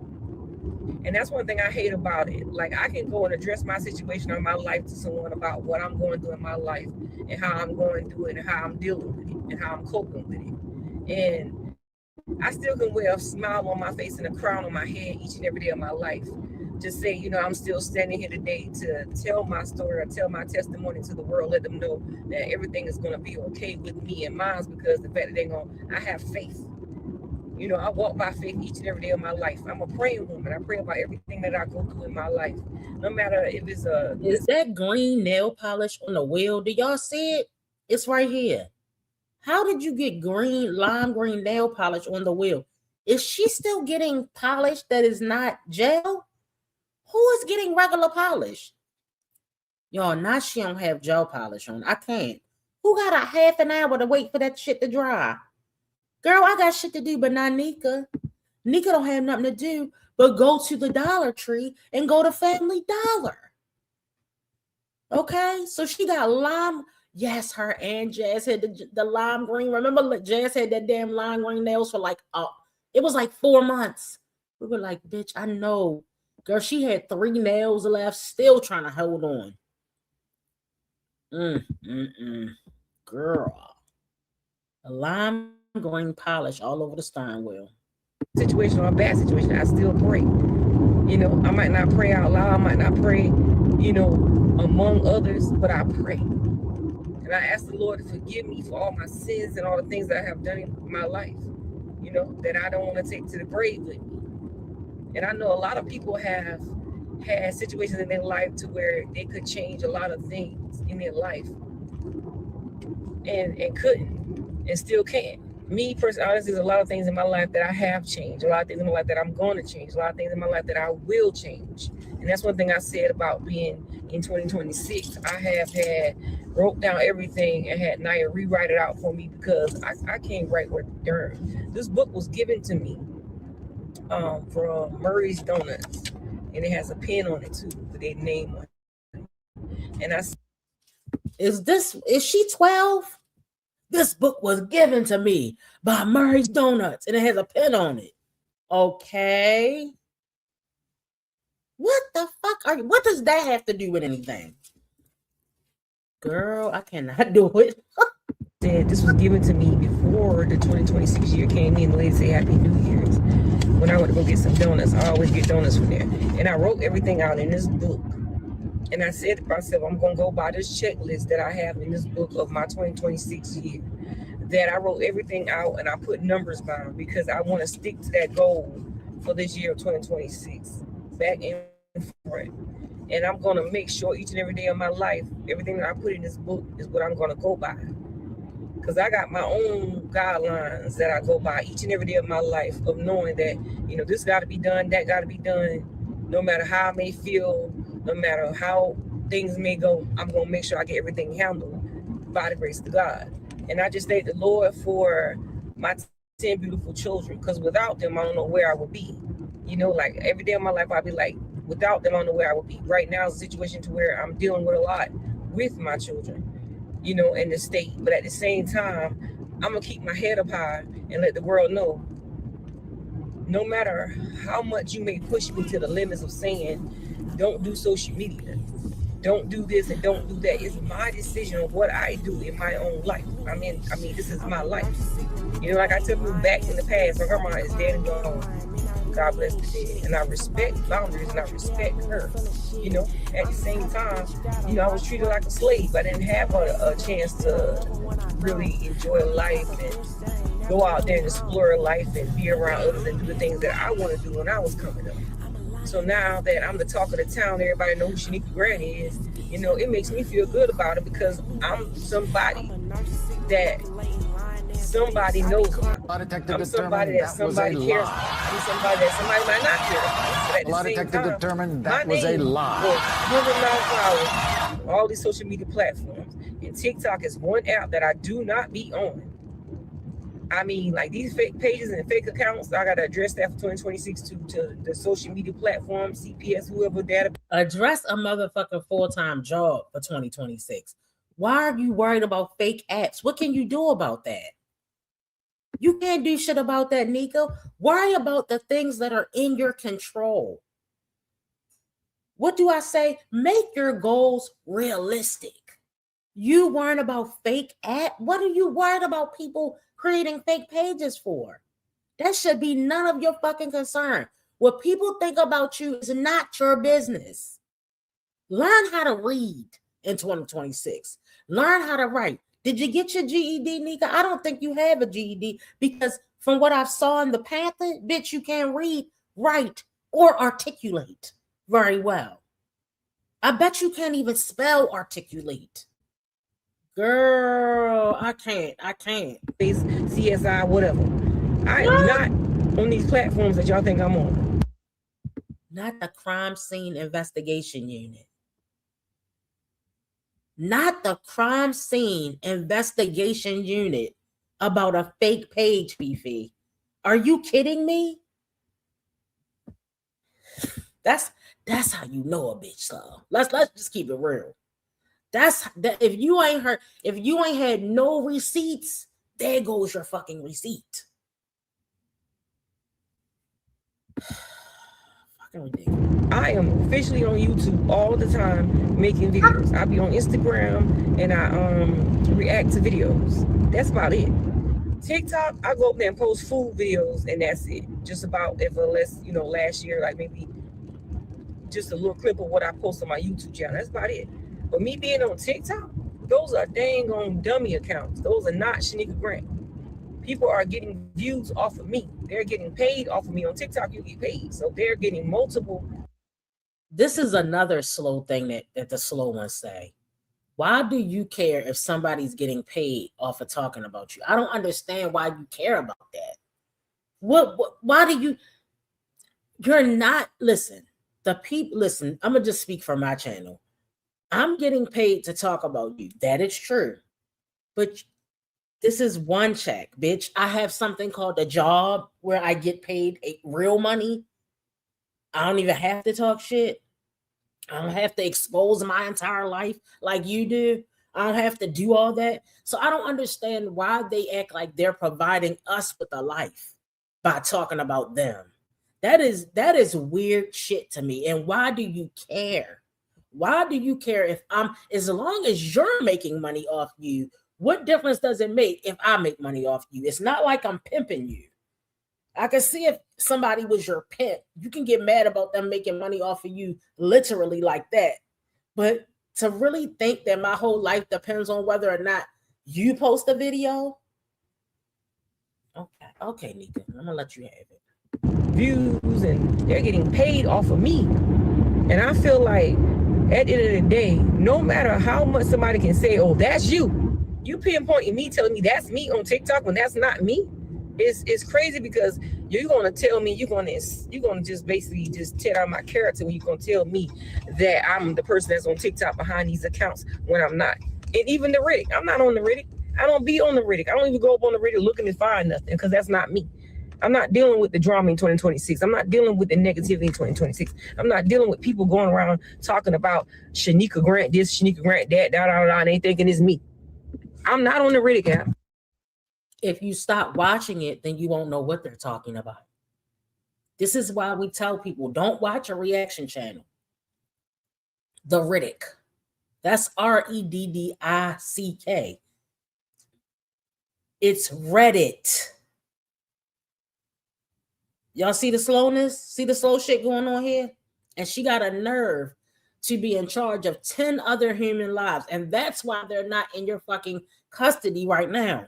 And that's one thing I hate about it. Like, I can go and address my situation or my life to someone about what I'm going through in my life and how I'm going through it and how I'm dealing with it and how I'm coping with it. And I still can wear a smile on my face and a crown on my head each and every day of my life. Just say, you know, I'm still standing here today to tell my story or tell my testimony to the world, let them know that everything is going to be okay with me and mine, because the fact that I have faith. You know, I walk by faith each and every day of my life. I'm a praying woman. I pray about everything that I go through in my life. No matter if it's Is that green nail polish on the wheel? Do y'all see it? It's right here. How did you get lime green nail polish on the wheel? Is she still getting polish that is not gel? Who is getting regular polish? Y'all, now she don't have gel polish on. I can't. Who got a half an hour to wait for that shit to dry? Girl, I got shit to do, but not Nika. Nika don't have nothing to do but go to the Dollar Tree and go to Family Dollar. Okay, so she got lime. Yes, her and Jazz had the lime green. Remember, Jazz had that damn lime green nails for like, it was like 4 months. We were like, bitch, I know. Girl, she had 3 nails left, still trying to hold on. Girl. A lime green polish all over the steering wheel. Situation or a bad situation, I still pray. You know, I might not pray out loud, I might not pray, you know, among others, but I pray. And I ask the Lord to forgive me for all my sins and all the things that I have done in my life, you know, that I don't want to take to the grave with me. And I know a lot of people have had situations in their life to where they could change a lot of things in their life and couldn't and still can't. Me personally, honestly, there's a lot of things in my life that I have changed, a lot of things in my life that I'm going to change, a lot of things in my life that I will change. And that's one thing I said about being in 2026. I have wrote down everything and had Naya rewrite it out for me because I can't write word darn. This book was given to me from Murray's Donuts, and it has a pen on it too with their name on it. And I said, is she 12? This book was given to me by Murray's Donuts, and it has a pen on it. Okay. What the fuck what does that have to do with anything? Girl, I cannot do it. This was given to me before the 2026 year came in. The lady said Happy New Year's. When I went to go get some donuts, I always get donuts from there. And I wrote everything out in this book. And I said to myself, I'm going to go by this checklist that I have in this book of my 2026 year. That I wrote everything out and I put numbers by because I want to stick to that goal for this year of 2026. Back and forth. And I'm going to make sure each and every day of my life, everything that I put in this book is what I'm going to go by. Because I got my own guidelines that I go by each and every day of my life of knowing that, you know, this got to be done, that got to be done, no matter how I may feel, no matter how things may go, I'm going to make sure I get everything handled by the grace of God. And I just thank the Lord for my 10 beautiful children, because without them, I don't know where I would be. You know, like every day of my life, I'll be like, without them, I don't know where I would be. Right now is a situation to where I'm dealing with a lot with my children, you know, in the state. But at the same time, I'm going to keep my head up high and let the world know, no matter how much you may push me to the limits of saying, don't do social media, don't do this and don't do that. It's my decision of what I do in my own life. I mean, this is my life. You know, like I tell people back in the past, my grandma is dead and gone. God bless the dead. And I respect boundaries and I respect her. You know, at the same time, you know, I was treated like a slave. I didn't have a chance to really enjoy life and go out there and explore life and be around others and do the things that I want to do when I was coming up. So now that I'm the talk of the town, everybody knows who Shanika Grant is, you know, it makes me feel good about it because I'm somebody that somebody knows about. I'm somebody that somebody cares about. I'm somebody that somebody might not care about. But at the same time, determined that was a lie. All these social media platforms. And TikTok is one app that I do not be on. I mean, like these fake pages and fake accounts, I got to address that for 2026 to the social media platform, CPS, whoever that. Address a motherfucking full-time job for 2026. Why are you worried about fake apps? What can you do about that? You can't do shit about that, Nika. Worry about the things that are in your control. What do I say? Make your goals realistic. You worried about fake app? What are you worried about people creating fake pages for? That should be none of your fucking concern. What people think about you is not your business. Learn how to read in 2026. Learn how to write. Did you get your GED, Nika? I don't think you have a GED because from what I saw in the pamphlet, bitch, you can't read, write, or articulate very well. I bet you can't even spell articulate. Girl, I can't. CSI, whatever. I am not on these platforms that y'all think I'm on. Not the crime scene investigation unit. not the crime scene investigation unit about a fake page, Fifi. Are you kidding me? That's how you know a bitch slow. Let's just keep it real. That's that. If you ain't had no receipts, there goes your fucking receipt. Fucking ridiculous. I am officially on YouTube all the time making videos. I be on Instagram and I react to videos. That's about it. TikTok, I go up there and post food videos and that's it. Just about last year, like maybe just a little clip of what I post on my YouTube channel. That's about it. But me being on TikTok, those are dang on dummy accounts. Those are not Shanika Grant. People are getting views off of me. They're getting paid off of me. On TikTok, you get paid. So they're getting multiple. This is another slow thing that the slow ones say. Why do you care if somebody's getting paid off of talking about you? I don't understand why you care about that. Why do you're not, listen, listen, I'm going to just speak for my channel. I'm getting paid to talk about you. That is true. But this is one check, bitch. I have something called a job where I get paid real money. I don't even have to talk shit. I don't have to expose my entire life like you do. I don't have to do all that. So I don't understand why they act like they're providing us with a life by talking about them. That is weird shit to me. And why do you care? Why do you care if as long as you're making money off you, what difference does it make if I make money off you? It's not like I'm pimping you. I can see if somebody was your pimp, you can get mad about them making money off of you literally like that. But to really think that my whole life depends on whether or not you post a video. Okay, Nika, I'm gonna let you have it. Views and they're getting paid off of me. And I feel like at the end of the day, no matter how much somebody can say, oh, that's you pinpointing me, telling me that's me on TikTok when that's not me. It's crazy because you're gonna tell me you're gonna just basically just tear down my character when you're gonna tell me that I'm the person that's on TikTok behind these accounts when I'm not. And even the Riddick, I'm not on the Riddick. I don't be on the Riddick. I don't even go up on the Riddick looking to find nothing because that's not me. I'm not dealing with the drama in 2026. I'm not dealing with the negativity in 2026. I'm not dealing with people going around talking about Shanika Grant this, Shanika Grant that, and they thinking it's me. I'm not on the Riddick app. If you stop watching it, then you won't know what they're talking about. This is why we tell people, don't watch a reaction channel. The Riddick. That's Reddick. It's Reddit. Y'all see the slowness? See the slow shit going on here? And she got a nerve to be in charge of 10 other human lives. And that's why they're not in your fucking custody right now.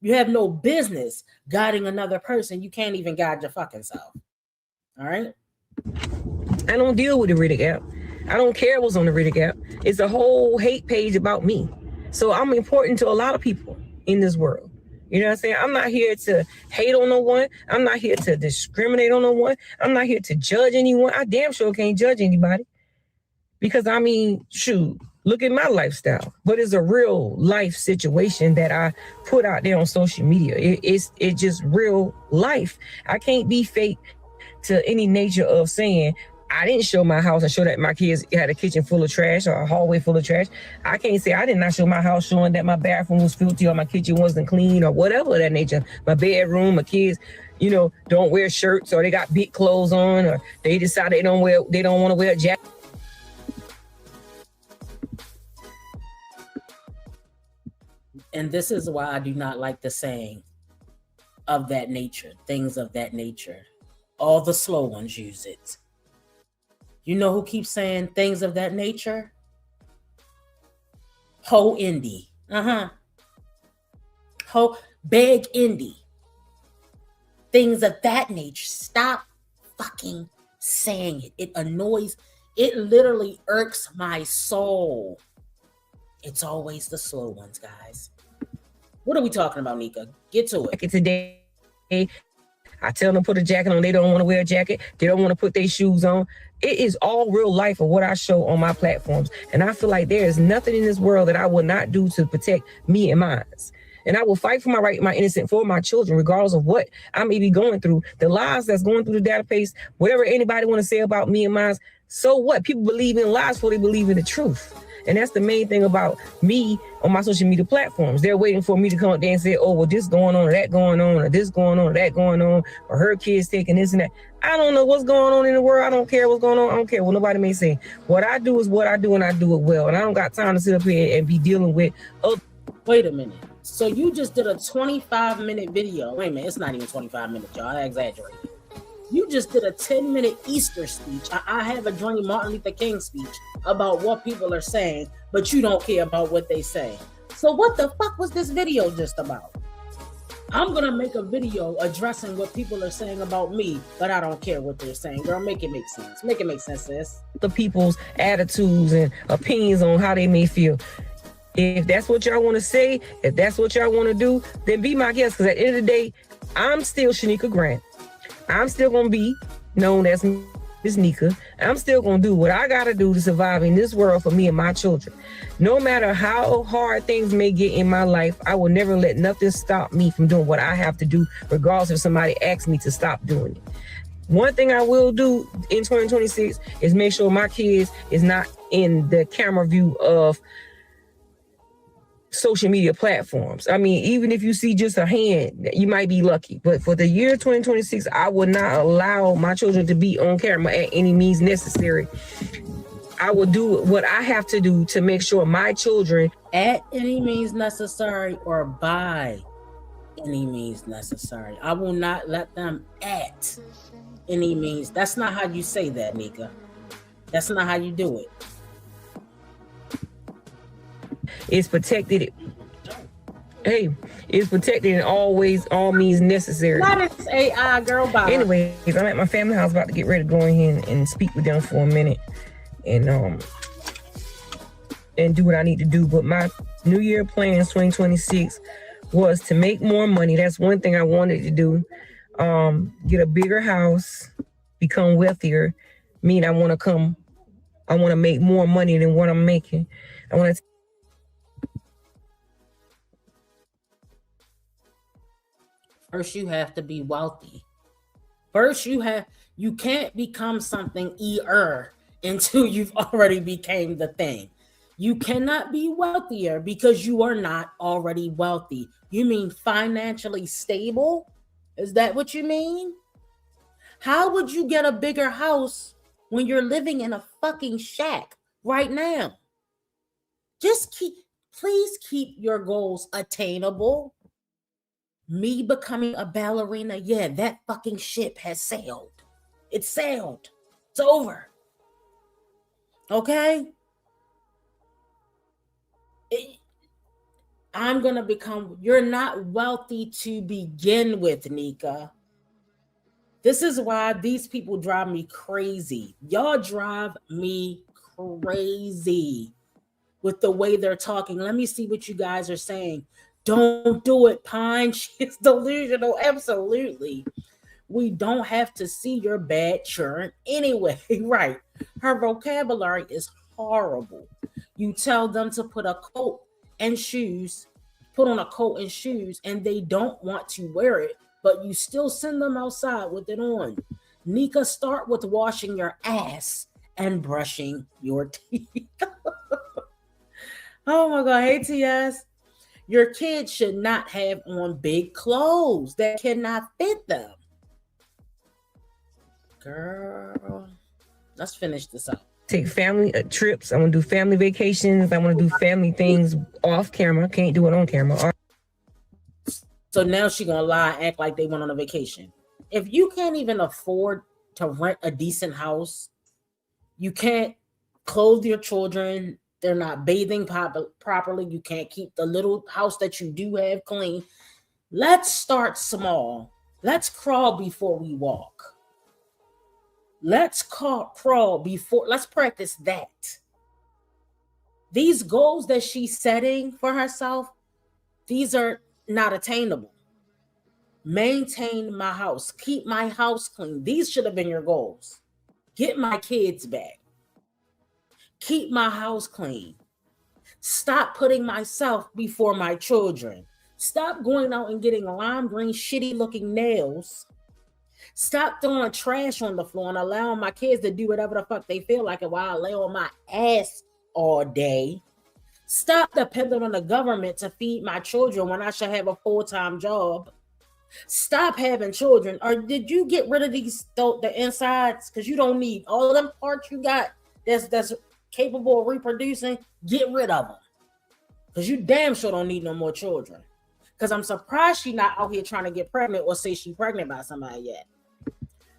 You have no business guiding another person. You can't even guide your fucking self. All right? I don't deal with the Riddick app. I don't care what's on the Riddick app. It's a whole hate page about me. So I'm important to a lot of people in this world. You know what I'm saying? I'm not here to hate on no one. I'm not here to discriminate on no one. I'm not here to judge anyone. I damn sure can't judge anybody. Because I mean, shoot, look at my lifestyle. But it's a real life situation that I put out there on social media. It's just real life. I can't be fake to any nature of saying, I didn't show my house and show that my kids had a kitchen full of trash or a hallway full of trash. I can't say I did not show my house showing that my bathroom was filthy or my kitchen wasn't clean or whatever of that nature. My bedroom, my kids, don't wear shirts or they got big clothes on or they decide they don't want to wear a jacket. And this is why I do not like the saying of that nature, things of that nature. All the slow ones use it. You know who keeps saying things of that nature? Ho Indy. Ho Big Indy. Things of that nature. Stop fucking saying it. It annoys, it literally irks my soul. It's always the slow ones, guys. What are we talking about, Nika? Get to it. Today, I tell them to put a jacket on. They don't want to wear a jacket. They don't want to put their shoes on. It is all real life of what I show on my platforms. And I feel like there is nothing in this world that I will not do to protect me and mine. And I will fight for my right, my innocent, for my children, regardless of what I may be going through. The lies that's going through the database, whatever anybody want to say about me and mine, so what? People believe in lies before they believe in the truth. And that's the main thing about me on my social media platforms. They're waiting for me to come up there and say, oh, well, this going on, or that going on, or this going on, or that going on, or her kids taking this and that. I don't know what's going on in the world. I don't care what's going on. I don't care what nobody may say. What I do is what I do, and I do it well. And I don't got time to sit up here and be dealing with other. Wait a minute. So you just did a 25-minute video. Wait a minute, it's not even 25 minutes, y'all. I exaggerated. You just did a 10-minute Easter speech. I have a dream Martin Luther King speech about what people are saying, but you don't care about what they say. So what the fuck was this video just about? I'm gonna make a video addressing what people are saying about me, but I don't care what they're saying. Girl, make it make sense. Make it make sense, sis. The people's attitudes and opinions on how they may feel. If that's what y'all want to say, if that's what y'all want to do, then be my guest. Because at the end of the day, I'm still Shanika Grant. I'm still going to be known as Miss Nika. I'm still going to do what I got to do to survive in this world for me and my children. No matter how hard things may get in my life, I will never let nothing stop me from doing what I have to do, regardless if somebody asks me to stop doing it. One thing I will do in 2026 is make sure my kids is not in the camera view of social media platforms. I mean, even if you see just a hand, you might be lucky. But for the year 2026, I would not allow my children to be on camera at any means necessary. I will do what I have to do to make sure my children, at any means necessary or by any means necessary. I will not let them at any means. That's not how you say that, Nika. That's not how you do it. is protected. Hey, is protected in always all means necessary. Not as AI, girl. Bye. Anyways, I'm at my family house about to get ready to go in here and speak with them for a minute and do what I need to do. But my New Year plans 2026 was to make more money. That's one thing I wanted to do. Get a bigger house, become wealthier. I want to make more money than what I'm making. I want to. First, you have to be wealthy. First, you can't become something until you've already became the thing. You cannot be wealthier because you are not already wealthy. You mean financially stable? Is that what you mean? How would you get a bigger house when you're living in a fucking shack right now? Please keep your goals attainable. Me becoming a ballerina, yeah, that fucking ship has sailed. It sailed. It's over. Okay? I'm going to become, you're not wealthy to begin with, Nika. This is why these people drive me crazy. Y'all drive me crazy with the way they're talking. Let me see what you guys are saying. Don't do it, Pine. She's delusional. Absolutely. We don't have to see your bad churn anyway. Right. Her vocabulary is horrible. You tell them to put on a coat and shoes, and they don't want to wear it, but you still send them outside with it on. Nika, start with washing your ass and brushing your teeth. Oh my God. Hey, TS. Your kids should not have on big clothes that cannot fit them. Girl, let's finish this up. Take family trips. I want to do family vacations. I want to do family things off camera. Can't do it on camera. So now she's going to lie, act like they went on a vacation. If you can't even afford to rent a decent house, you can't clothe your children, they're not bathing properly, you can't keep the little house that you do have clean. Let's start small. Let's crawl before we walk. Let's practice that. These goals that she's setting for herself, these are not attainable. Maintain my house. Keep my house clean. These should have been your goals. Get my kids back. Keep my house clean. Stop putting myself before my children. Stop going out and getting lime green, shitty looking nails. Stop throwing trash on the floor and allowing my kids to do whatever the fuck they feel like while I lay on my ass all day. Stop depending on the government to feed my children when I should have a full-time job. Stop having children. Or did you get rid of the insides? Because you don't need all of them parts you got that's capable of reproducing. Get rid of them. Because you damn sure don't need no more children. Because I'm surprised she's not out here trying to get pregnant or say she's pregnant by somebody yet.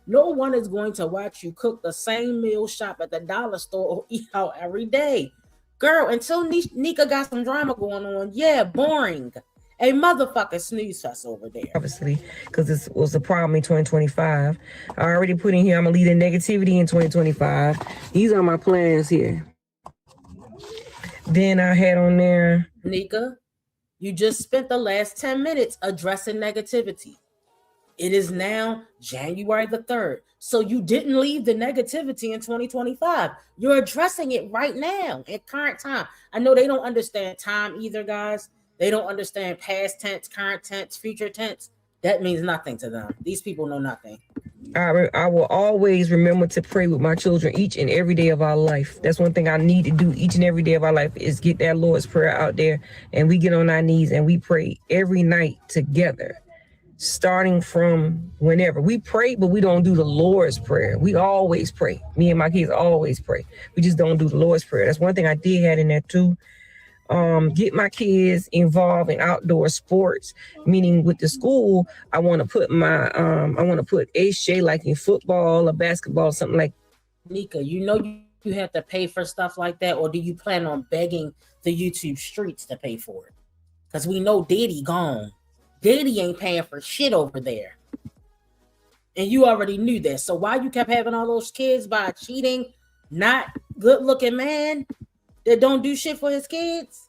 No one is going to watch you cook the same meal, shop at the dollar store, or eat out every day. Girl, until Nika got some drama going on, yeah, boring. A motherfucking snooze fest over there. Obviously, because this was a problem in 2025. I already put in here, I'm going to lead in negativity in 2025. These are my plans here. Then I had on there. Nika, you just spent the last 10 minutes addressing negativity. It is now January the 3rd. So you didn't leave the negativity in 2025. You're addressing it right now at current time. I know they don't understand time either, guys. They don't understand past tense, current tense, future tense. That means nothing to them. These people know nothing. I will always remember to pray with my children each and every day of our life. That's one thing I need to do each and every day of our life is get that Lord's Prayer out there, and we get on our knees and we pray every night together. Starting from whenever we pray, but we don't do the Lord's Prayer. We always pray. Me and my kids always pray. We just don't do the Lord's Prayer. That's one thing I did have in there too. Get my kids involved in outdoor sports, meaning with the school. I want to put HJ like in football or basketball, something like. Nika, you know you have to pay for stuff like that, or do you plan on begging the YouTube streets to pay for it? Because we know Daddy gone. Daddy ain't paying for shit over there. And you already knew that. So why you kept having all those kids by a cheating, not good looking man that don't do shit for his kids?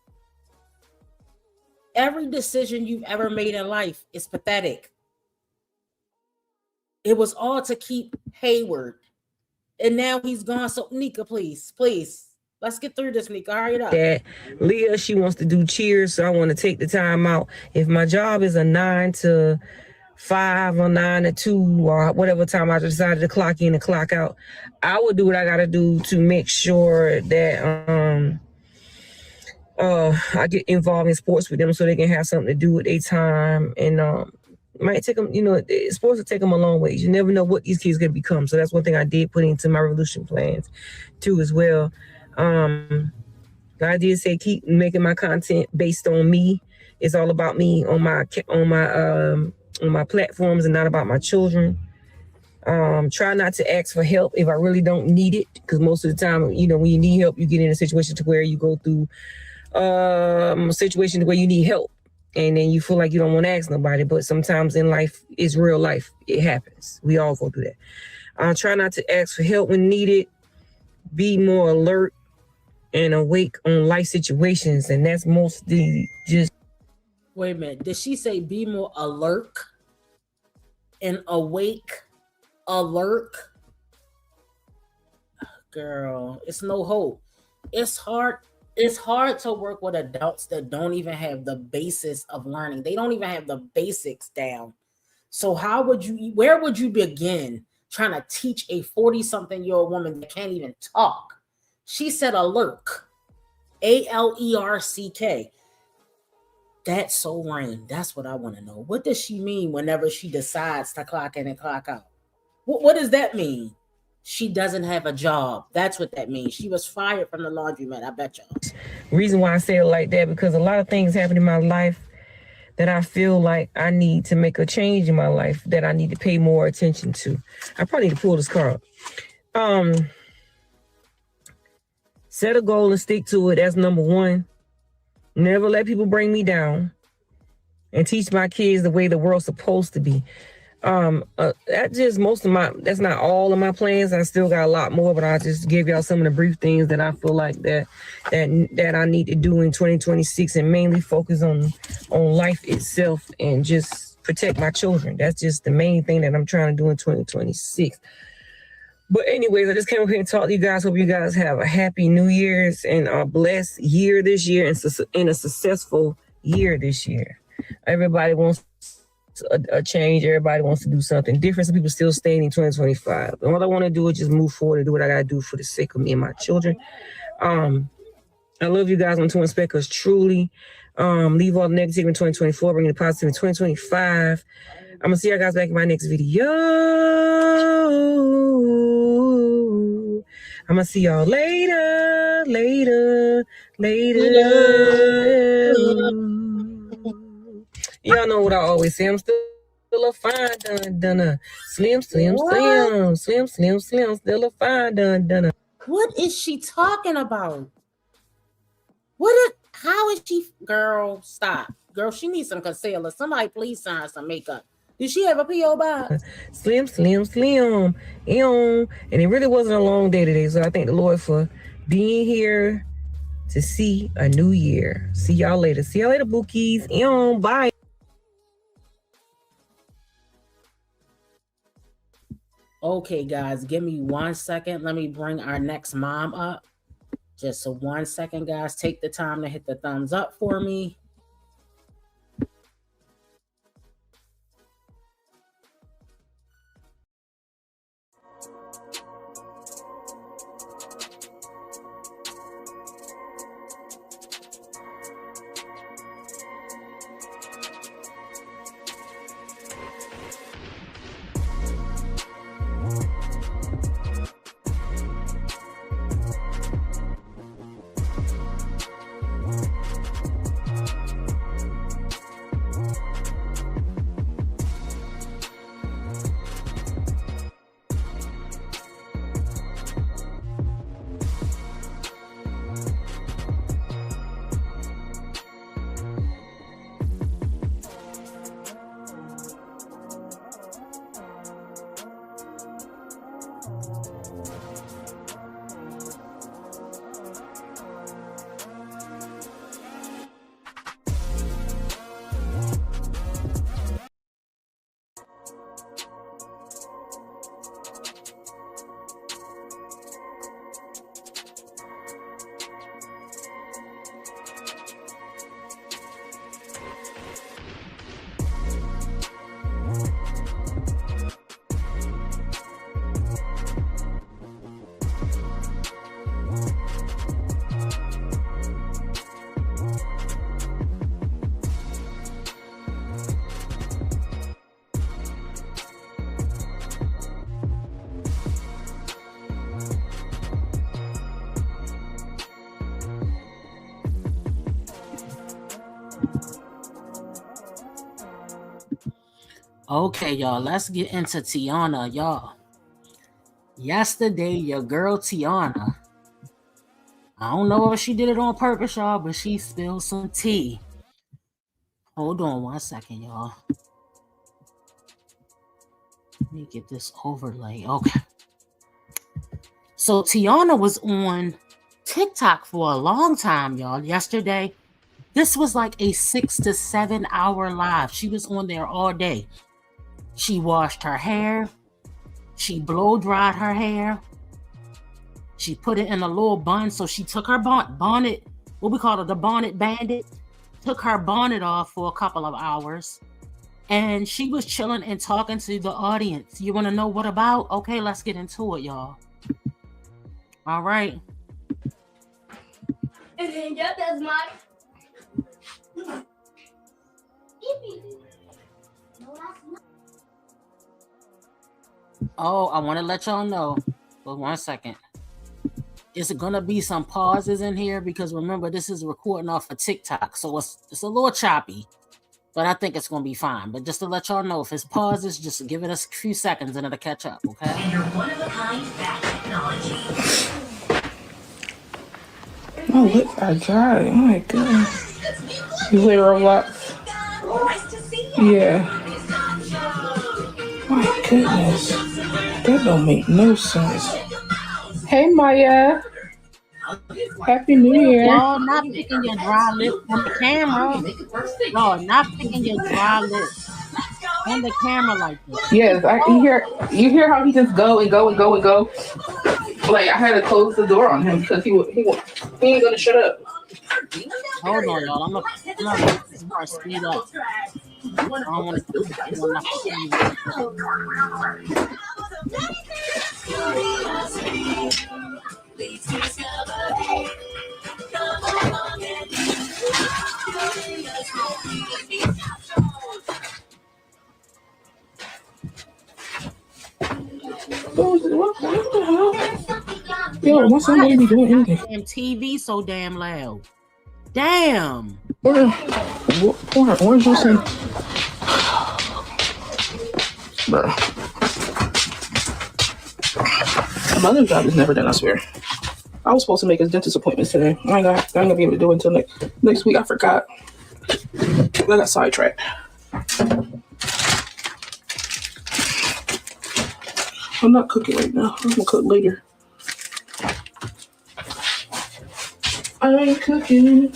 Every decision you've ever made in life is pathetic. It was all to keep Hayward. And now he's gone. So Nika, please. Let's get through this, Nika. Hurry it up. That Leah, she wants to do cheers, so I want to take the time out. If my job is a 9 to 5 or 9 to 2 or whatever time I decided to clock in and clock out, I will do what I got to do to make sure that I get involved in sports with them so they can have something to do with their time. And might take them, sports will take them a long way. You never know what these kids are going to become. So that's one thing I did put into my revolution plans too as well. I did say keep making my content based on me. It's all about me on my platforms and not about my children. Try not to ask for help if I really don't need it, because most of the time, when you need help, you get in a situation to where you go through a situation where you need help, and then you feel like you don't want to ask nobody. But sometimes in life, it's real life. It happens. We all go through that. Try not to ask for help when needed. Be more alert and awake on life situations, and that's mostly just. Wait a minute. Did she say be more alert and awake? Alert? Girl, it's no hope. It's hard to work with adults that don't even have the basis of learning. They don't even have the basics down. So where would you begin trying to teach a 40-something-year-old woman that can't even talk? She said alert. ALERCK. That's so lame. That's what I want to know. What does she mean whenever she decides to clock in and clock out? What does that mean? She doesn't have a job. That's what that means. She was fired from the laundromat, I bet y'all. Reason why I say it like that, because a lot of things happen in my life that I feel like I need to make a change in my life that I need to pay more attention to. I probably need to pull this card. Set a goal and stick to it. That's number one. Never let people bring me down. And teach my kids the way the world's supposed to be. That's just that's not all of my plans. I still got a lot more, but I just gave y'all some of the brief things that I feel like that I need to do in 2026, and mainly focus on life itself and just protect my children. That's just the main thing that I'm trying to do in 2026. But anyways, I just came up here and talk to you guys. Hope you guys have a happy New Year's and a blessed year this year and a successful year this year. Everybody wants a change. Everybody wants to do something different. Some people still staying in 2025. And what I want to do is just move forward and do what I got to do for the sake of me and my children. I love you guys on to inspect us truly. Leave all the negative in 2024, bring the positive in 2025. I'm gonna see you guys back in my next video. I'm gonna see y'all later. Y'all know what I always say. I'm still a fine done. Slim, still a fine done. What is she talking about? How is she? Girl, stop. Girl, she needs some concealer. Somebody please sign some makeup. Did she have a P.O. box? Slim. And it really wasn't a long day today. So I thank the Lord for being here to see a new year. See y'all later, Bookies. Bye. Okay, guys, give me 1 second. Let me bring our next mom up. Just 1 second, guys. Take the time to hit the thumbs up for me. Okay, y'all, let's get into Tiona, y'all. Yesterday, your girl Tiona, I don't know if she did it on purpose, y'all, but she spilled some tea. Hold on 1 second, y'all. Let me get this overlay. Okay. So Tiona was on TikTok for a long time, y'all. Yesterday, this was like a 6 to 7 hour live. She was on there all day. She washed her hair. She blow dried her hair. She put it in a little bun. So she took her bonnet, what we call it, the bonnet bandit, took her bonnet off for a couple of hours. And she was chilling and talking to the audience. You want to know what about? Okay, let's get into it, y'all. All right. Yeah, that's mine. Oh, I want to let y'all know, but 1 second. It's going to be some pauses in here because remember, this is recording off of TikTok. So it's a little choppy, but I think it's going to be fine. But just to let y'all know, if it's pauses, just give it a few seconds and it'll catch up, okay? And your one-of-a-kind back technology. My lips are dry. Oh my goodness. You play Roblox? Nice to see you. Yeah. My goodness. That don't make no sense. Hey Maya. Happy New Year. Y'all not picking your dry lip on the camera. Y'all not picking your dry lip. on the camera like that. Yes, you hear how he just go and go and go and go. Like I had to close the door on him because he ain't gonna shut up. Hold on, y'all. I'm gonna make this part speed up. I don't want to keep it on my What the hell? Yo, my son didn't be doing anything. damn TV so damn loud. Damn. Orange juice and bro. My other job is never done, I swear. I was supposed to make his dentist appointments today. I ain't gonna be able to do it until next week. I forgot. I got sidetracked. I'm not cooking right now. I'm gonna cook later. I ain't cooking.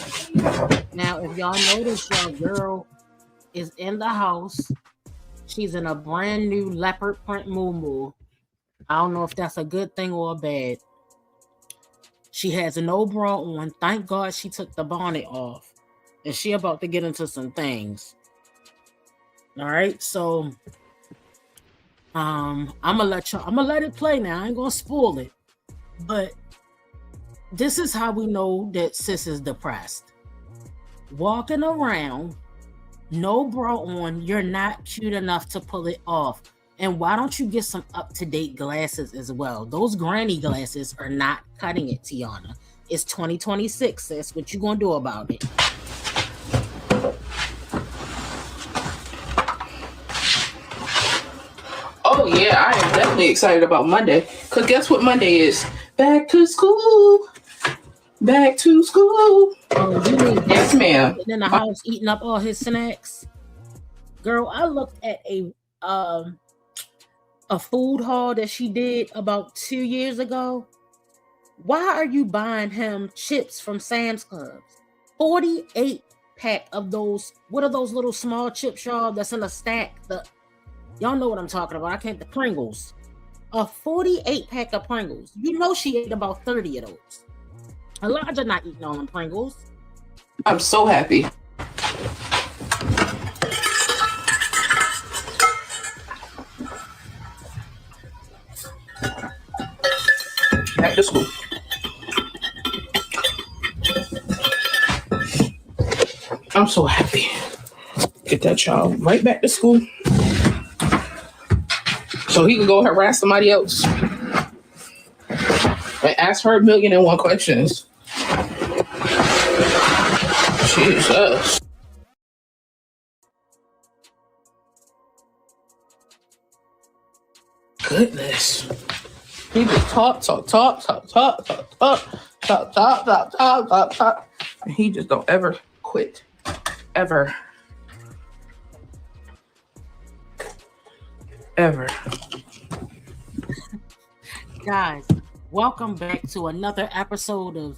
Now, if y'all notice, your girl is in the house. She's in a brand new leopard print muumuu. I don't know if that's a good thing or a bad. She has no bra on. Thank God she took the bonnet off. And she about to get into some things. All right, so I'm gonna let it play now. I ain't gonna spoil it. But this is how we know that sis is depressed. Walking around, no bra on, you're not cute enough to pull it off. And why don't you get some up-to-date glasses as well? Those granny glasses are not cutting it, Tiona. It's 2026, sis. What you gonna do about it? Oh yeah, I am definitely excited about Monday. Cause guess what Monday is? Back to school. Back to school. Oh, you mean yes, ma'am. In the house eating up all his snacks? Girl, I looked at a food haul that she did about 2 years ago. Why are you buying him chips from Sam's Club? 48 pack of those. What are those little small chips, y'all? That's in a stack. Y'all know what I'm talking about. The Pringles. A 48 pack of Pringles. You know she ate about 30 of those. Elijah not eating all them Pringles. I'm so happy. Back to school. I'm so happy. Get that child right back to school. So he can go harass somebody else and ask her 1,000,001 questions. Jesus. Goodness. He just talk. And he just don't ever quit. Ever. Guys, welcome back to another episode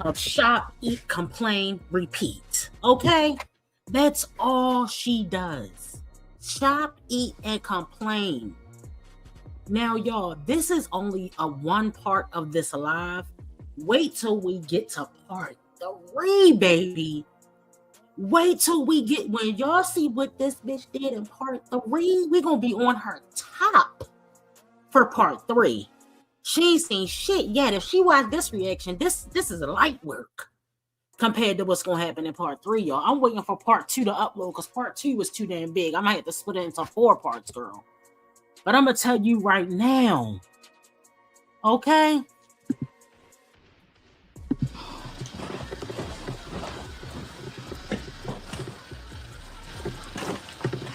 of Shop, Eat, Complain, Repeat. Okay? That's all she does. Shop, eat, and complain. Now, y'all, this is only a one part of this live. Wait till we get to part 3, baby. Wait till we get, when y'all see what this bitch did in part 3, we're going to be on her top for part 3. She ain't seen shit yet. If she watched this reaction, this is light work compared to what's going to happen in part 3, y'all. I'm waiting for part 2 to upload because part 2 was too damn big. I might have to split it into 4 parts, girl. But I'm going to tell you right now. Okay?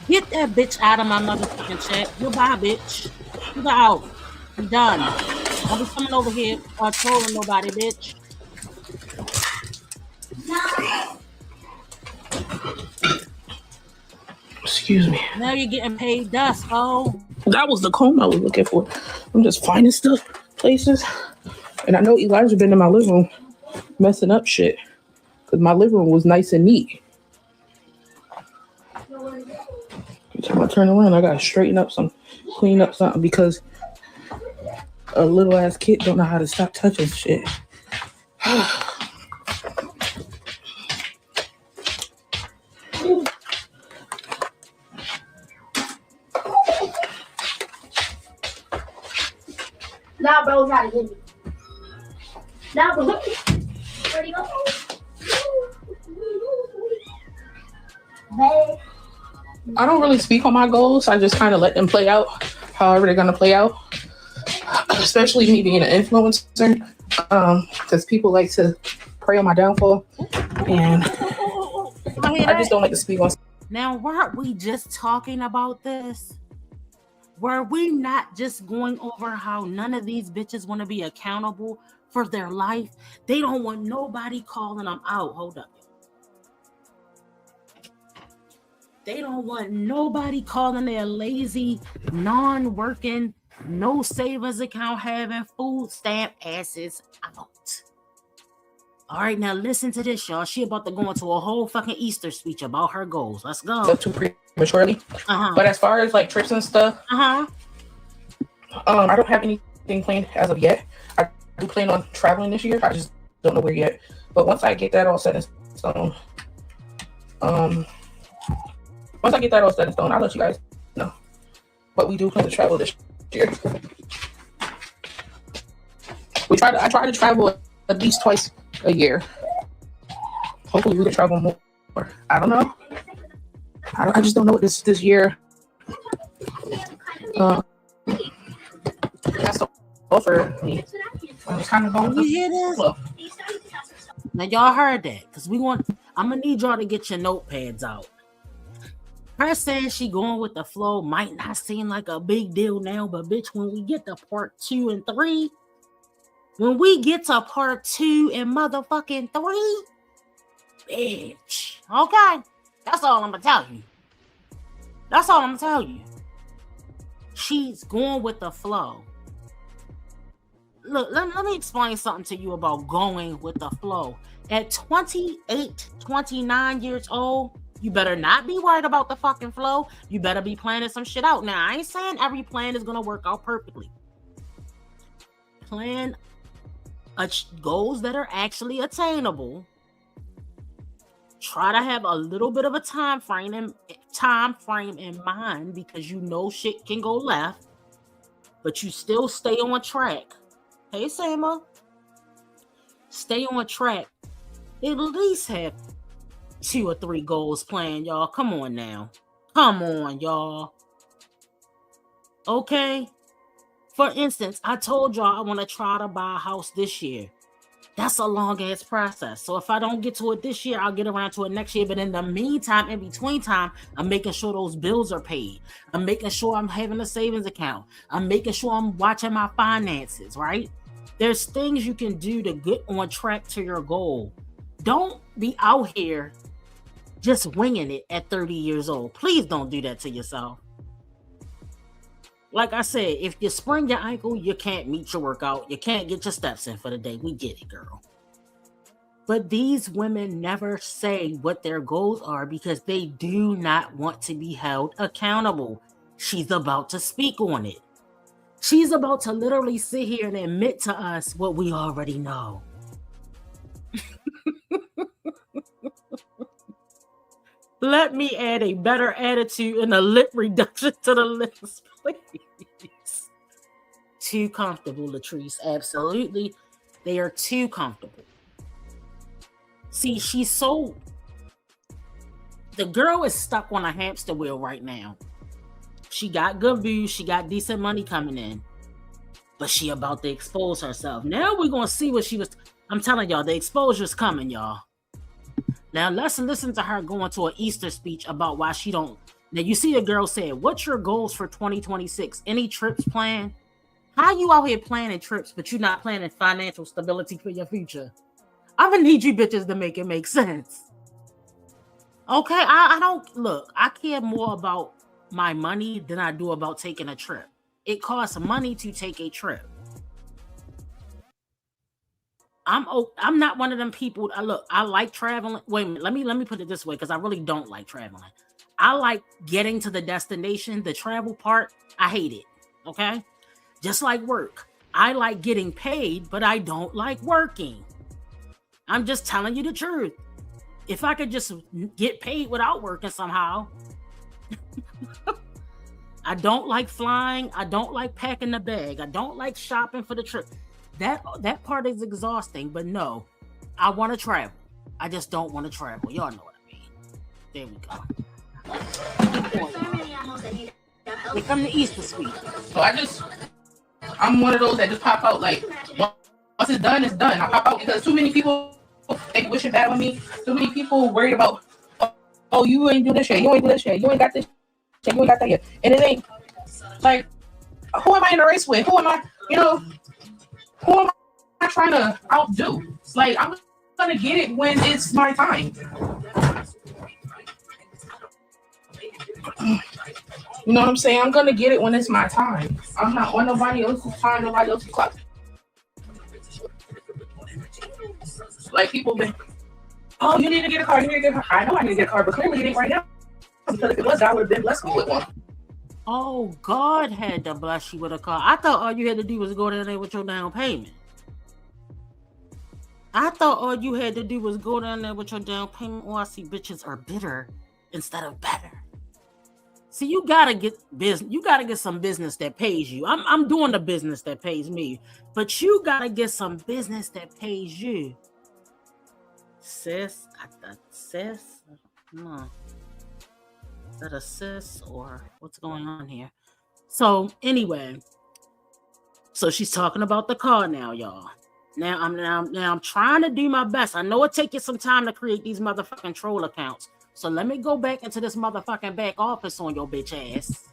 Get that bitch out of my motherfucking chat. Goodbye, bitch. You got out. You done. Don't be coming over here trolling nobody, bitch. Excuse me. Now you're getting paid dust, oh. That was the comb I was looking for. I'm just finding stuff, places. And I know Elijah been in my living room messing up shit. Because my living room was nice and neat. Every time I turn around, I gotta straighten up some, clean up something because a little ass kid don't know how to stop touching shit. Nah, bro, try to hit me. Nah, bro. Where'd he go? I don't really speak on my goals. I just kind of let them play out however they're gonna play out. Especially me being an influencer, because people like to prey on my downfall, and I just don't like to speak on. Now, weren't we just talking about this? Were we not just going over how none of these bitches want to be accountable for their life? They don't want nobody calling them out. Hold up. They don't want nobody calling their lazy, non-working, no savings account having food stamp asses out. All right, now listen to this, y'all. She about to go into a whole fucking Easter speech about her goals. Let's go. Too prematurely. But as far as like trips and stuff, I don't have anything planned as of yet. I do plan on traveling this year. I just don't know where yet. But once I get that all set in stone, I'll let you guys know. But we do plan to travel this year. I try to travel at least twice a year. Hopefully we can travel more. I don't know. I just don't know what this year has to offer me. I'm kind of going. You hear this? Now y'all heard that, because I'm gonna need y'all to get your notepads out. Her saying she going with the flow might not seem like a big deal now, but bitch, when we get to part 2 and 3, when we get to part 2 and motherfucking 3, bitch, okay, that's all I'm gonna tell you. That's all I'm gonna tell you. She's going with the flow. Look, let me explain something to you about going with the flow. At 28, 29 years old, you better not be worried about the fucking flow. You better be planning some shit out. Now, I ain't saying every plan is gonna work out perfectly. Plan goals that are actually attainable. Try to have a little bit of a time frame in mind, because you know shit can go left, but you still stay on track. Hey, Sama, stay on track. At least have 2 or 3 goals planned, y'all. Come on now. Come on, y'all. Okay? For instance, I told y'all I want to try to buy a house this year. That's a long-ass process. So if I don't get to it this year, I'll get around to it next year. But in the meantime, in between time, I'm making sure those bills are paid. I'm making sure I'm having a savings account. I'm making sure I'm watching my finances, right? There's things you can do to get on track to your goal. Don't be out here just winging it at 30 years old. Please don't do that to yourself. Like I said, if you sprain your ankle, you can't meet your workout. You can't get your steps in for the day. We get it, girl. But these women never say what their goals are because they do not want to be held accountable. She's about to speak on it. She's about to literally sit here and admit to us what we already know. Let me add a better attitude and a lip reduction to the list, please. Too comfortable, Latrice. Absolutely. They are too comfortable. See, the girl is stuck on a hamster wheel right now. She got good views. She got decent money coming in. But she about to expose herself. Now we're going to see what she was. I'm telling y'all, the exposure's coming, y'all. Now let's listen to her going to an Easter speech about why she don't. Now you see the girl said, what's your goals for 2026? Any trips planned? How you out here planning trips, but you're not planning financial stability for your future? I'm gonna need you bitches to make it make sense. Okay, I don't look. I care more about my money than I do about taking a trip. It costs money to take a trip. I'm not one of them people. Look, I like traveling. Wait a minute. Let me put it this way, because I really don't like traveling. I like getting to the destination, the travel part. I hate it. Okay. Just like work. I like getting paid, but I don't like working. I'm just telling you the truth. If I could just get paid without working somehow. I don't like flying. I don't like packing the bag. I don't like shopping for the trip. That part is exhausting, but no, I want to travel. I just don't want to travel. Y'all know what I mean. There we go. Here come the Easter sweet. So I'm one of those that just pop out like once it's done, it's done. I pop out because too many people they wishing bad on me. Too many people worried about, oh, you ain't do this yet, you ain't do this yet, you ain't got this yet, you ain't got that yet. And it ain't like, who am I in a race with? Who am I, who am I trying to outdo? Like, I'm gonna get it when it's my time. You know what I'm saying? I'm gonna get it when it's my time. I'm not on nobody else's time, nobody else's clock. Like, people been, oh, you need to get a car, you need to get a car. I know I need to get a car, but clearly it ain't right now. Because if it was, I would have been blessed me with one. Oh, God had to bless you with a car. I thought all you had to do was go down there with your down payment. I see bitches are bitter instead of better. See, you gotta get business. You gotta get some business that pays you. I'm doing the business that pays me, but you gotta get some business that pays you. Sis, no. Is that a sis or what's going on here? So anyway, so she's talking about the car now, y'all. Now I'm trying to do my best. I know it takes you some time to create these motherfucking troll accounts. So let me go back into this motherfucking back office on your bitch ass.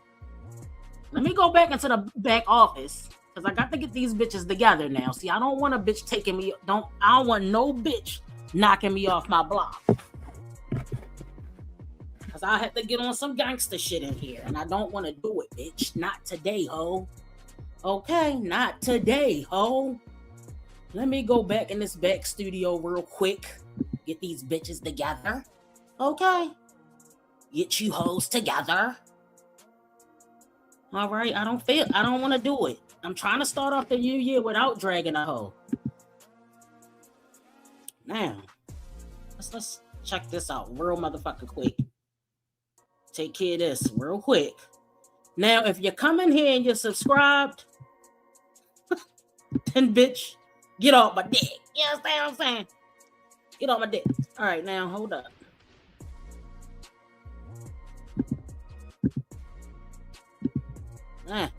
Let me go back into the back office because I got to get these bitches together now. See, I don't want a bitch taking me. I don't want no bitch knocking me off my block. Because I have to get on some gangster shit in here, and I don't want to do it, bitch. Not today, ho. Okay, not today, ho. Let me go back in this back studio real quick. Get these bitches together. Okay. Get you hoes together. All right. I don't want to do it. I'm trying to start off the new year without dragging a hoe. Now, let's check this out real motherfucking quick. Take care of this real quick. Now, if you're coming here and you're subscribed, then bitch, get off my dick. You understand what I'm saying? Get off my dick. All right, now hold up. I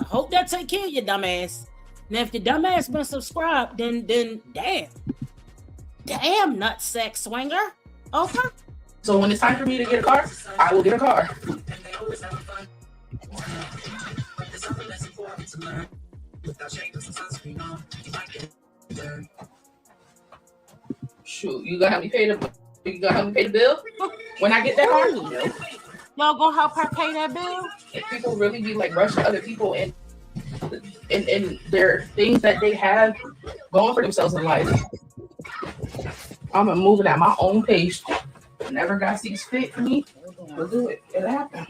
hope that take care of your dumbass. Now, if your dumbass been subscribed, then damn, nutsack swinger. Okay. So when it's time for me to get a car, I will get a car. Shoot, you gonna help me pay the bill when I get that car? Y'all gonna help her pay that bill? If people really be like rushing other people and their things that they have going for themselves in life, I'm gonna move it at my own pace. Whenever God sees fit for me, we'll do it. It'll happen.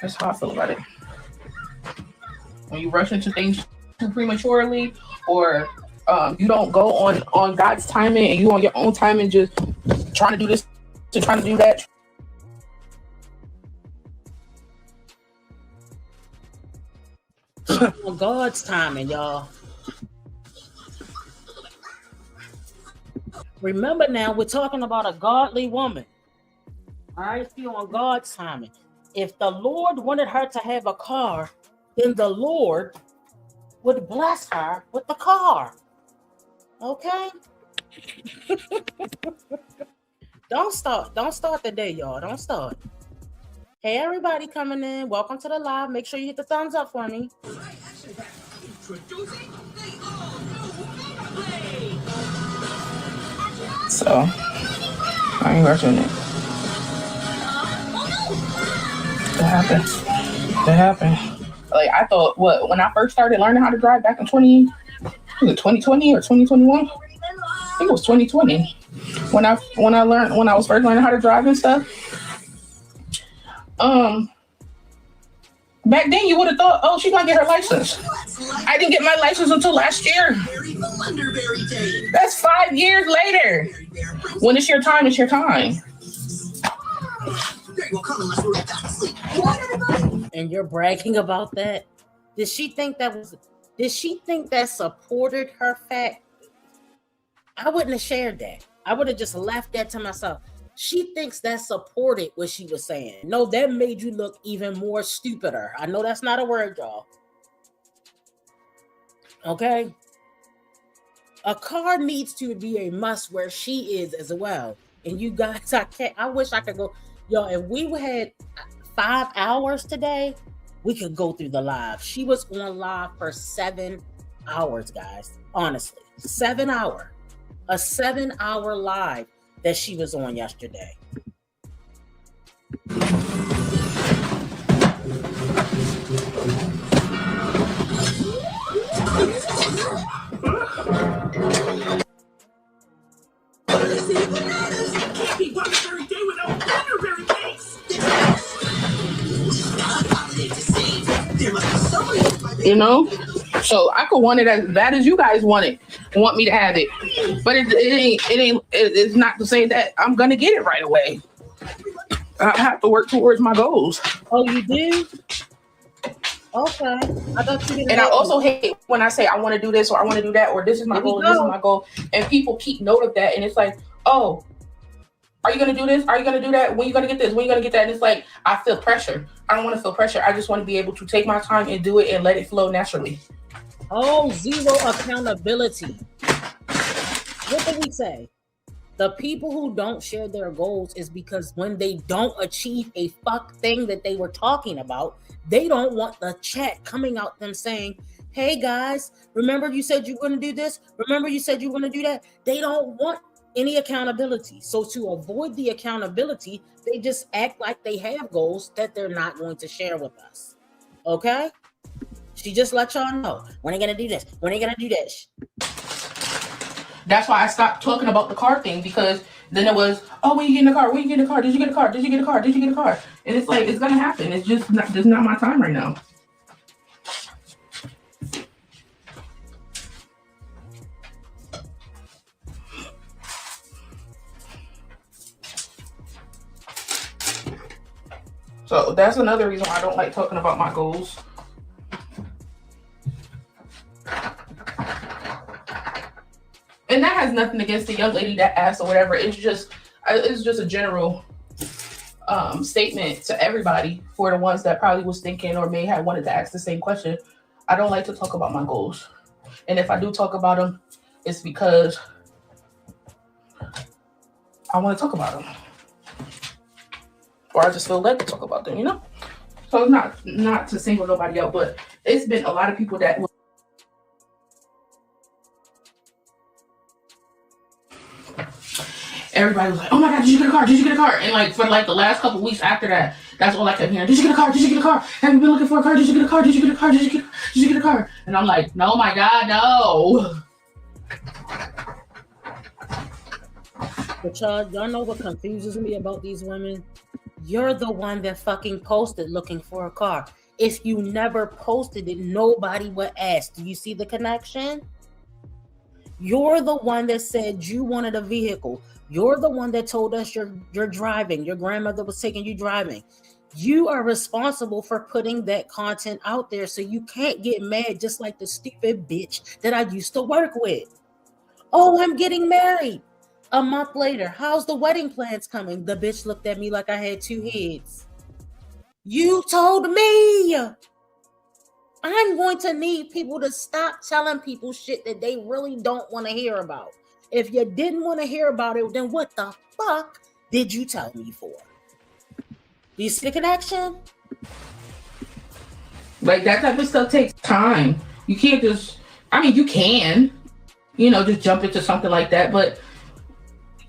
That's how I feel about it. When you rush into things too prematurely, or you don't go on God's timing and you on your own timing, just trying to do this to trying to do that. On God's timing, y'all. Remember now, we're talking about a godly woman. All right, see, on God's timing. If the Lord wanted her to have a car, then the Lord would bless her with the car. Okay? Don't start the day, y'all. Don't start. Hey, everybody coming in. Welcome to the live. Make sure you hit the thumbs up for me. So, I ain't rushing it. That happened. Like, I thought, when I first started learning how to drive back in 2018, Was it 2020 or 2021? I think it was 2020 when I was first learning how to drive and stuff. Back then you would have thought, oh, she's gonna get her license. I didn't get my license until last year. That's 5 years later. When it's your time, it's your time. And you're bragging about that? Did she think that supported her fact? I wouldn't have shared that. I would have just left that to myself. She thinks that supported what she was saying. No, that made you look even more stupider. I know that's not a word, y'all. Okay? A car needs to be a must where she is as well. And you guys, I wish I could go. Yo, if we had 5 hours today, we could go through the live. She was on live for 7 hours, guys. Honestly, 7 hour. A 7-hour live that she was on yesterday. You know, so I could want it as bad as you guys want me to have it, but it's not to say that I'm gonna get it right away. I have to work towards my goals. Oh, you do? Okay. I thought you didn't. And I also hate when I say I want to do this or I want to do that or this is my goal and this is my goal, and people keep note of that, and it's like, oh, are you gonna do this? Are you gonna do that? When you gonna get this? When you gonna get that? And it's like I feel pressure. I don't want to feel pressure. I just want to be able to take my time and do it and let it flow naturally. Oh, zero accountability. What did we say? The people who don't share their goals is because when they don't achieve a thing that they were talking about, they don't want the chat coming out them saying, hey guys, remember you said you were going to do this? Remember you said you were going to do that? They don't want any accountability. So to avoid the accountability, they just act like they have goals that they're not going to share with us. Okay? She just let y'all know, when are you going to do this? When are you going to do this? That's why I stopped talking about the car thing, because then it was, oh, when you get in the car? When you get in the car? Did you get a car? Did you get a car? Did you get a car? And it's like, it's going to happen. It's just not my time right now. So that's another reason why I don't like talking about my goals. And that has nothing against the young lady that asked or whatever. It's just a general statement to everybody for the ones that probably was thinking or may have wanted to ask the same question. I don't like to talk about my goals. And if I do talk about them, it's because I want to talk about them. Or I just feel led to talk about them, you know? So it's not to single nobody out, but it's been a lot of people that everybody was like, oh my God, did you get a car? Did you get a car? And like for like the last couple of weeks after that, that's all I kept hearing. Did you get a car? Did you get a car? Have you been looking for a car? Did you get a car? Did you get a car? Did you get a car? And I'm like, no, my God, no. But y'all know what confuses me about these women? You're the one that fucking posted looking for a car. If you never posted it, nobody would ask. Do you see the connection? You're the one that said you wanted a vehicle. You're the one that told us you're driving. Your grandmother was taking you driving. You are responsible for putting that content out there, so you can't get mad just like the stupid bitch that I used to work with. Oh, I'm getting married. A month later, how's the wedding plans coming? The bitch looked at me like I had two heads. You told me. I'm going to need people to stop telling people shit that they really don't want to hear about. If you didn't want to hear about it, then what the fuck did you tell me for? Do you see the connection? Like that type of stuff takes time. You can't just, I mean, you can, just jump into something like that, but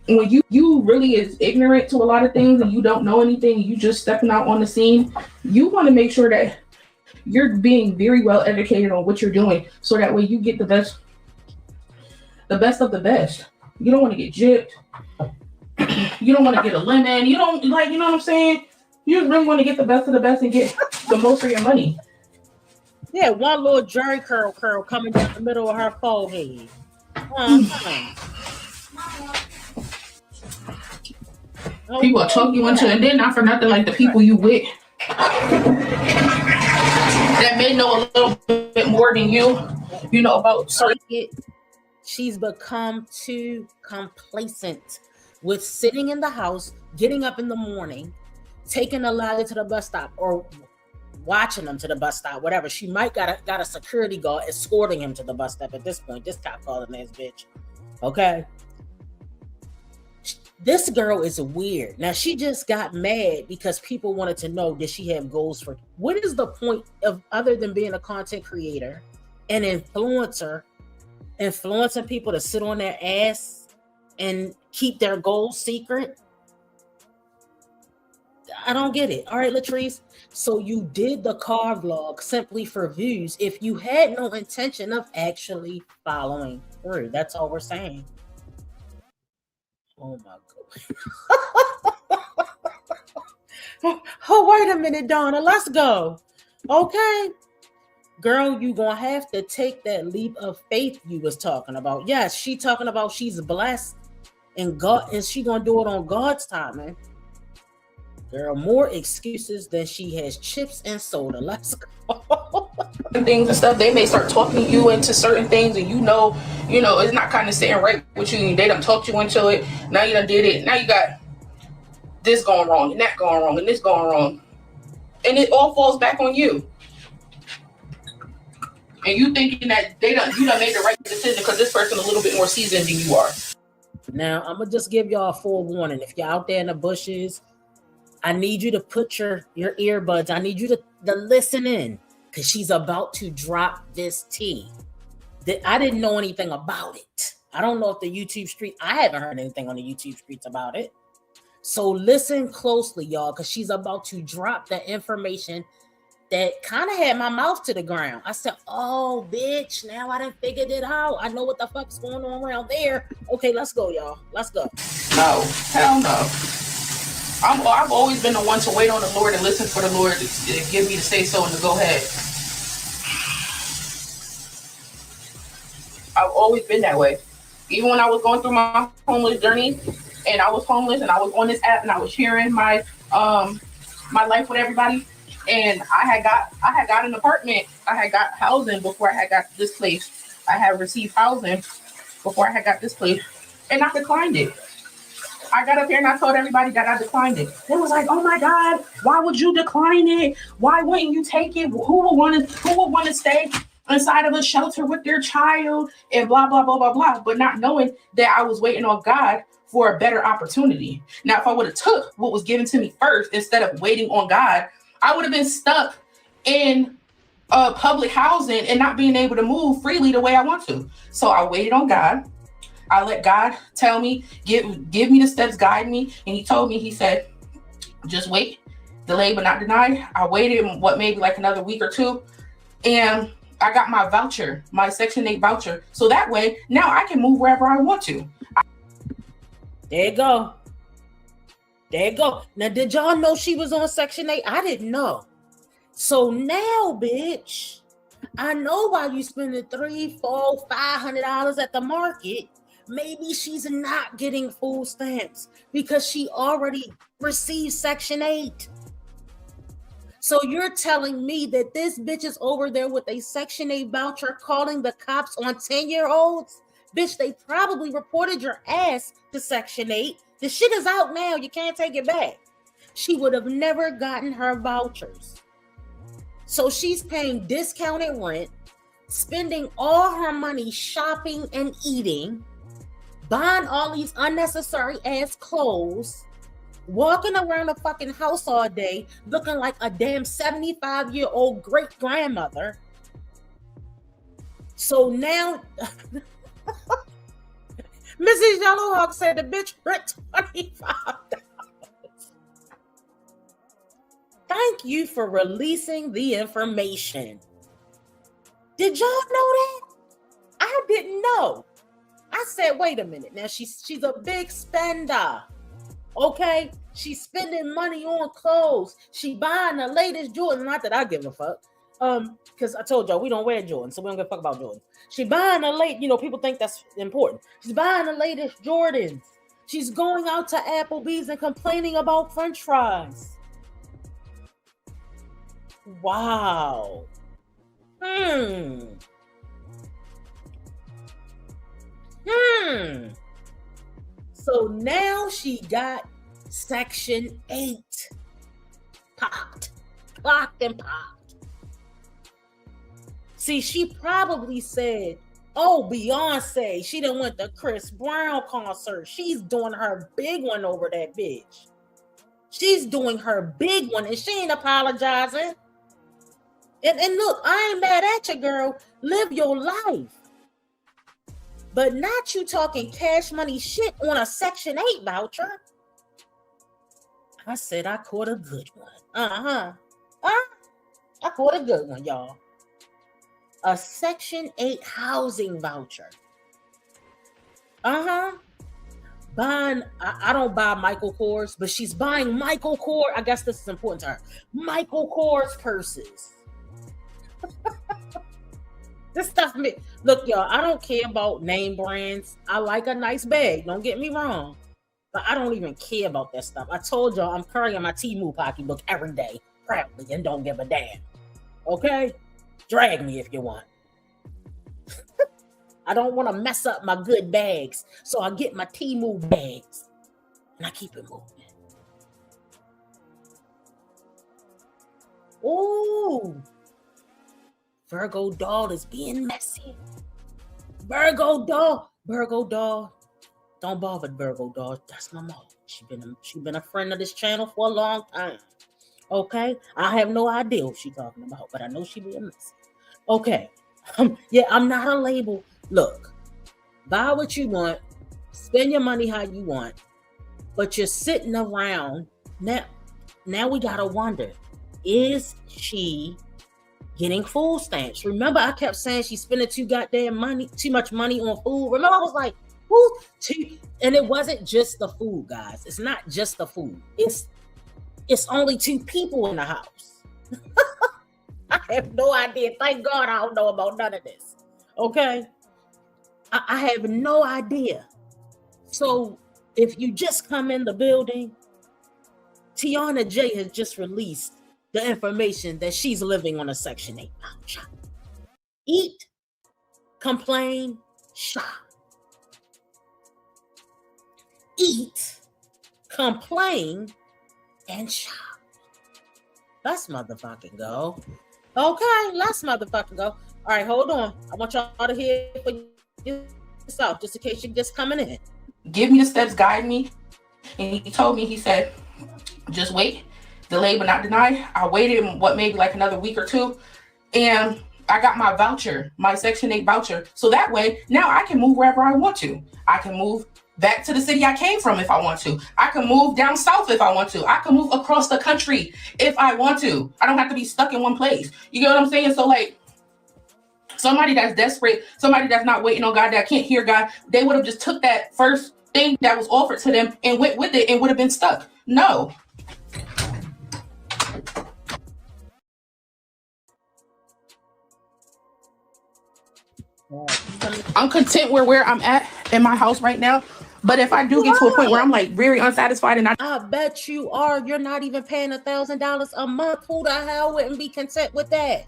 when you really is ignorant to a lot of things and you don't know anything, you just stepping out on the scene, you want to make sure that you're being very well educated on what you're doing, so that way you get the best the best of the best. You don't want to get gypped. You don't want to get a lemon. You don't like, you know what I'm saying? You really want to get the best of the best and get the most for your money. Yeah, one little jerry curl coming down the middle of her forehead. People are talking you into, and then not for nothing, like the people you with that may know a little bit more than you know about certain. She's become too complacent with sitting in the house, getting up in the morning, taking a ladder to the bus stop, or watching them to the bus stop, whatever. She might got a security guard escorting him to the bus stop at this point. This cop calling his bitch. Okay. This girl is weird. Now, she just got mad because people wanted to know, did she have goals for... What is the point of, other than being a content creator, an influencer, influencing people to sit on their ass and keep their goals secret? I don't get it. All right, Latrice. So you did the car vlog simply for views if you had no intention of actually following through. That's all we're saying. Oh my God. Oh, wait a minute, Donna. Let's go. Okay. Girl, you gonna have to take that leap of faith you was talking about. Yes, she talking about she's blessed and God, and she gonna do it on God's timing. Girl, more excuses than she has chips and soda. Let's go. Things and stuff, they may start talking you into certain things, and you know, it's not kind of sitting right with you. They done talked you into it. Now you done did it. Now you got this going wrong and that going wrong and this going wrong, and it all falls back on you. And you thinking that you done made the right decision because this person a little bit more seasoned than you are. Now I'm gonna just give y'all a forewarning. If you're out there in the bushes, I need you to put your earbuds. I need you to listen in, because she's about to drop this tea. I didn't know anything about it. I don't know if the YouTube street, I haven't heard anything on the YouTube streets about it. So listen closely, y'all, because she's about to drop the information that kind of had my mouth to the ground. I said, oh, bitch, now I done figured it out. I know what the fuck's going on around there. Okay, let's go, y'all. Let's go. No, hell no. I've always been the one to wait on the Lord and listen for the Lord to give me the say so and to go ahead. I've always been that way. Even when I was going through my homeless journey, and I was homeless, and I was on this app, and I was sharing my life with everybody, and I had got an apartment. I had got housing before I had got this place. I had received housing before I had got this place, and I declined it. I got up here and I told everybody that I declined it. They was like, "Oh my God, why would you decline it? Why wouldn't you take it? Who would want to stay inside of a shelter with their child and blah blah blah blah blah?" But not knowing that I was waiting on God for a better opportunity. Now, if I would have took what was given to me first instead of waiting on God, I would have been stuck in public housing and not being able to move freely the way I want to. So I waited on God. I let God tell me, give me the steps, guide me. And he told me, he said, just wait, delay but not deny. I waited maybe like another week or two, and I got my voucher, my Section 8 voucher. So that way, now I can move wherever I want to. There you go. There you go. Now, did y'all know she was on Section 8? I didn't know. So now, bitch, I know why you spending $300, $400, $500 at the market. Maybe she's not getting food stamps because she already received Section 8. So you're telling me that this bitch is over there with a Section 8 voucher calling the cops on 10-year-olds? Bitch, they probably reported your ass to Section 8. The shit is out now. You can't take it back. She would have never gotten her vouchers. So she's paying discounted rent, spending all her money shopping and eating, buying all these unnecessary ass clothes, walking around the fucking house all day looking like a damn 75-year-old great grandmother. So now Mrs. Yellowhawk said the bitch rent $25. Thank you for releasing the information. Did y'all know that? I didn't know. I said, wait a minute. Now she's a big spender. Okay, she's spending money on clothes. She buying the latest Jordans. Not that I give a fuck. Because I told y'all we don't wear Jordans, so we don't give a fuck about Jordans. She buying the late, people think that's important. She's buying the latest Jordans. She's going out to Applebee's and complaining about French fries. Wow. So now she got Section 8 popped, locked and popped. See, she probably said, oh, Beyonce, she done went to Chris Brown concert. She's doing her big one over that bitch. She's doing her big one and she ain't apologizing. And look, I ain't mad at you, girl. Live your life. But not you talking cash money shit on a Section 8 voucher. I said I caught a good one. I caught a good one, y'all. A Section 8 housing voucher. Buying, I don't buy Michael Kors, but she's buying Michael Kors. I guess this is important to her. Michael Kors purses. This stuff, look, y'all, I don't care about name brands. I like a nice bag, don't get me wrong. But I don't even care about that stuff. I told y'all I'm carrying my Temu pocketbook every day, proudly, and don't give a damn. Okay? Drag me if you want. I don't want to mess up my good bags, so I get my Temu bags, and I keep it moving. Ooh. Virgo doll is being messy. Virgo doll. Don't bother Virgo doll. That's my mom. She been a friend of this channel for a long time. Okay? I have no idea what she's talking about, but I know she being messy. Okay. Yeah, I'm not a label. Look, buy what you want, spend your money how you want, but you're sitting around. Now we gotta wonder, is she getting food stamps? Remember, I kept saying she's spending too much money on food. Remember, I was like, who? And it wasn't just the food, guys. It's not just the food. It's only 2 people in the house. I have no idea. Thank God I don't know about none of this. Okay? I have no idea. So if you just come in the building, Tiona J has just released the information that she's living on a Section 8 voucher. Eat, complain, shop. Eat, complain, and shop. Let's motherfucking go. Okay, let's motherfucking go. All right, hold on. I want y'all to hear for yourself, just in case you're just coming in. Give me the steps, guide me. And he told me, he said, just wait. Delay but not deny. I waited maybe like another week or 2, and I got my voucher, my Section 8 voucher. So that way, now I can move wherever I want to. I can move back to the city I came from if I want to. I can move down south if I want to. I can move across the country if I want to. I don't have to be stuck in one place. You get what I'm saying? So like, somebody that's desperate, somebody that's not waiting on God, that can't hear God, they would have just took that first thing that was offered to them and went with it and would have been stuck. No. I'm content where I'm at in my house right now. But if I do get to a point where I'm like very unsatisfied and I bet you are. You're not even paying $1,000 a month. Who the hell wouldn't be content with that?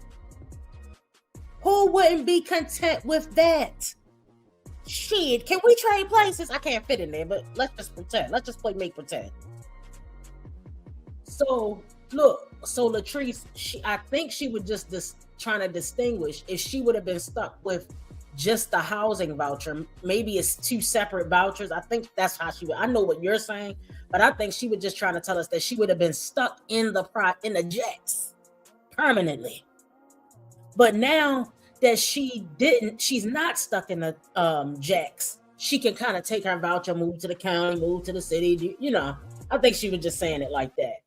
Who wouldn't be content with that? Shit, can we trade places? I can't fit in there, but let's just pretend. Let's just make pretend. So look, so Latrice, I think she would just trying to distinguish if she would have been stuck with just the housing voucher. Maybe it's 2 separate vouchers. I think that's how she would. I know what you're saying, but I think she was just trying to tell us that she would have been stuck in the jacks permanently. But now that she's not stuck in the jacks. She can kind of take her voucher, move to the county, move to the city. I think she was just saying it like that.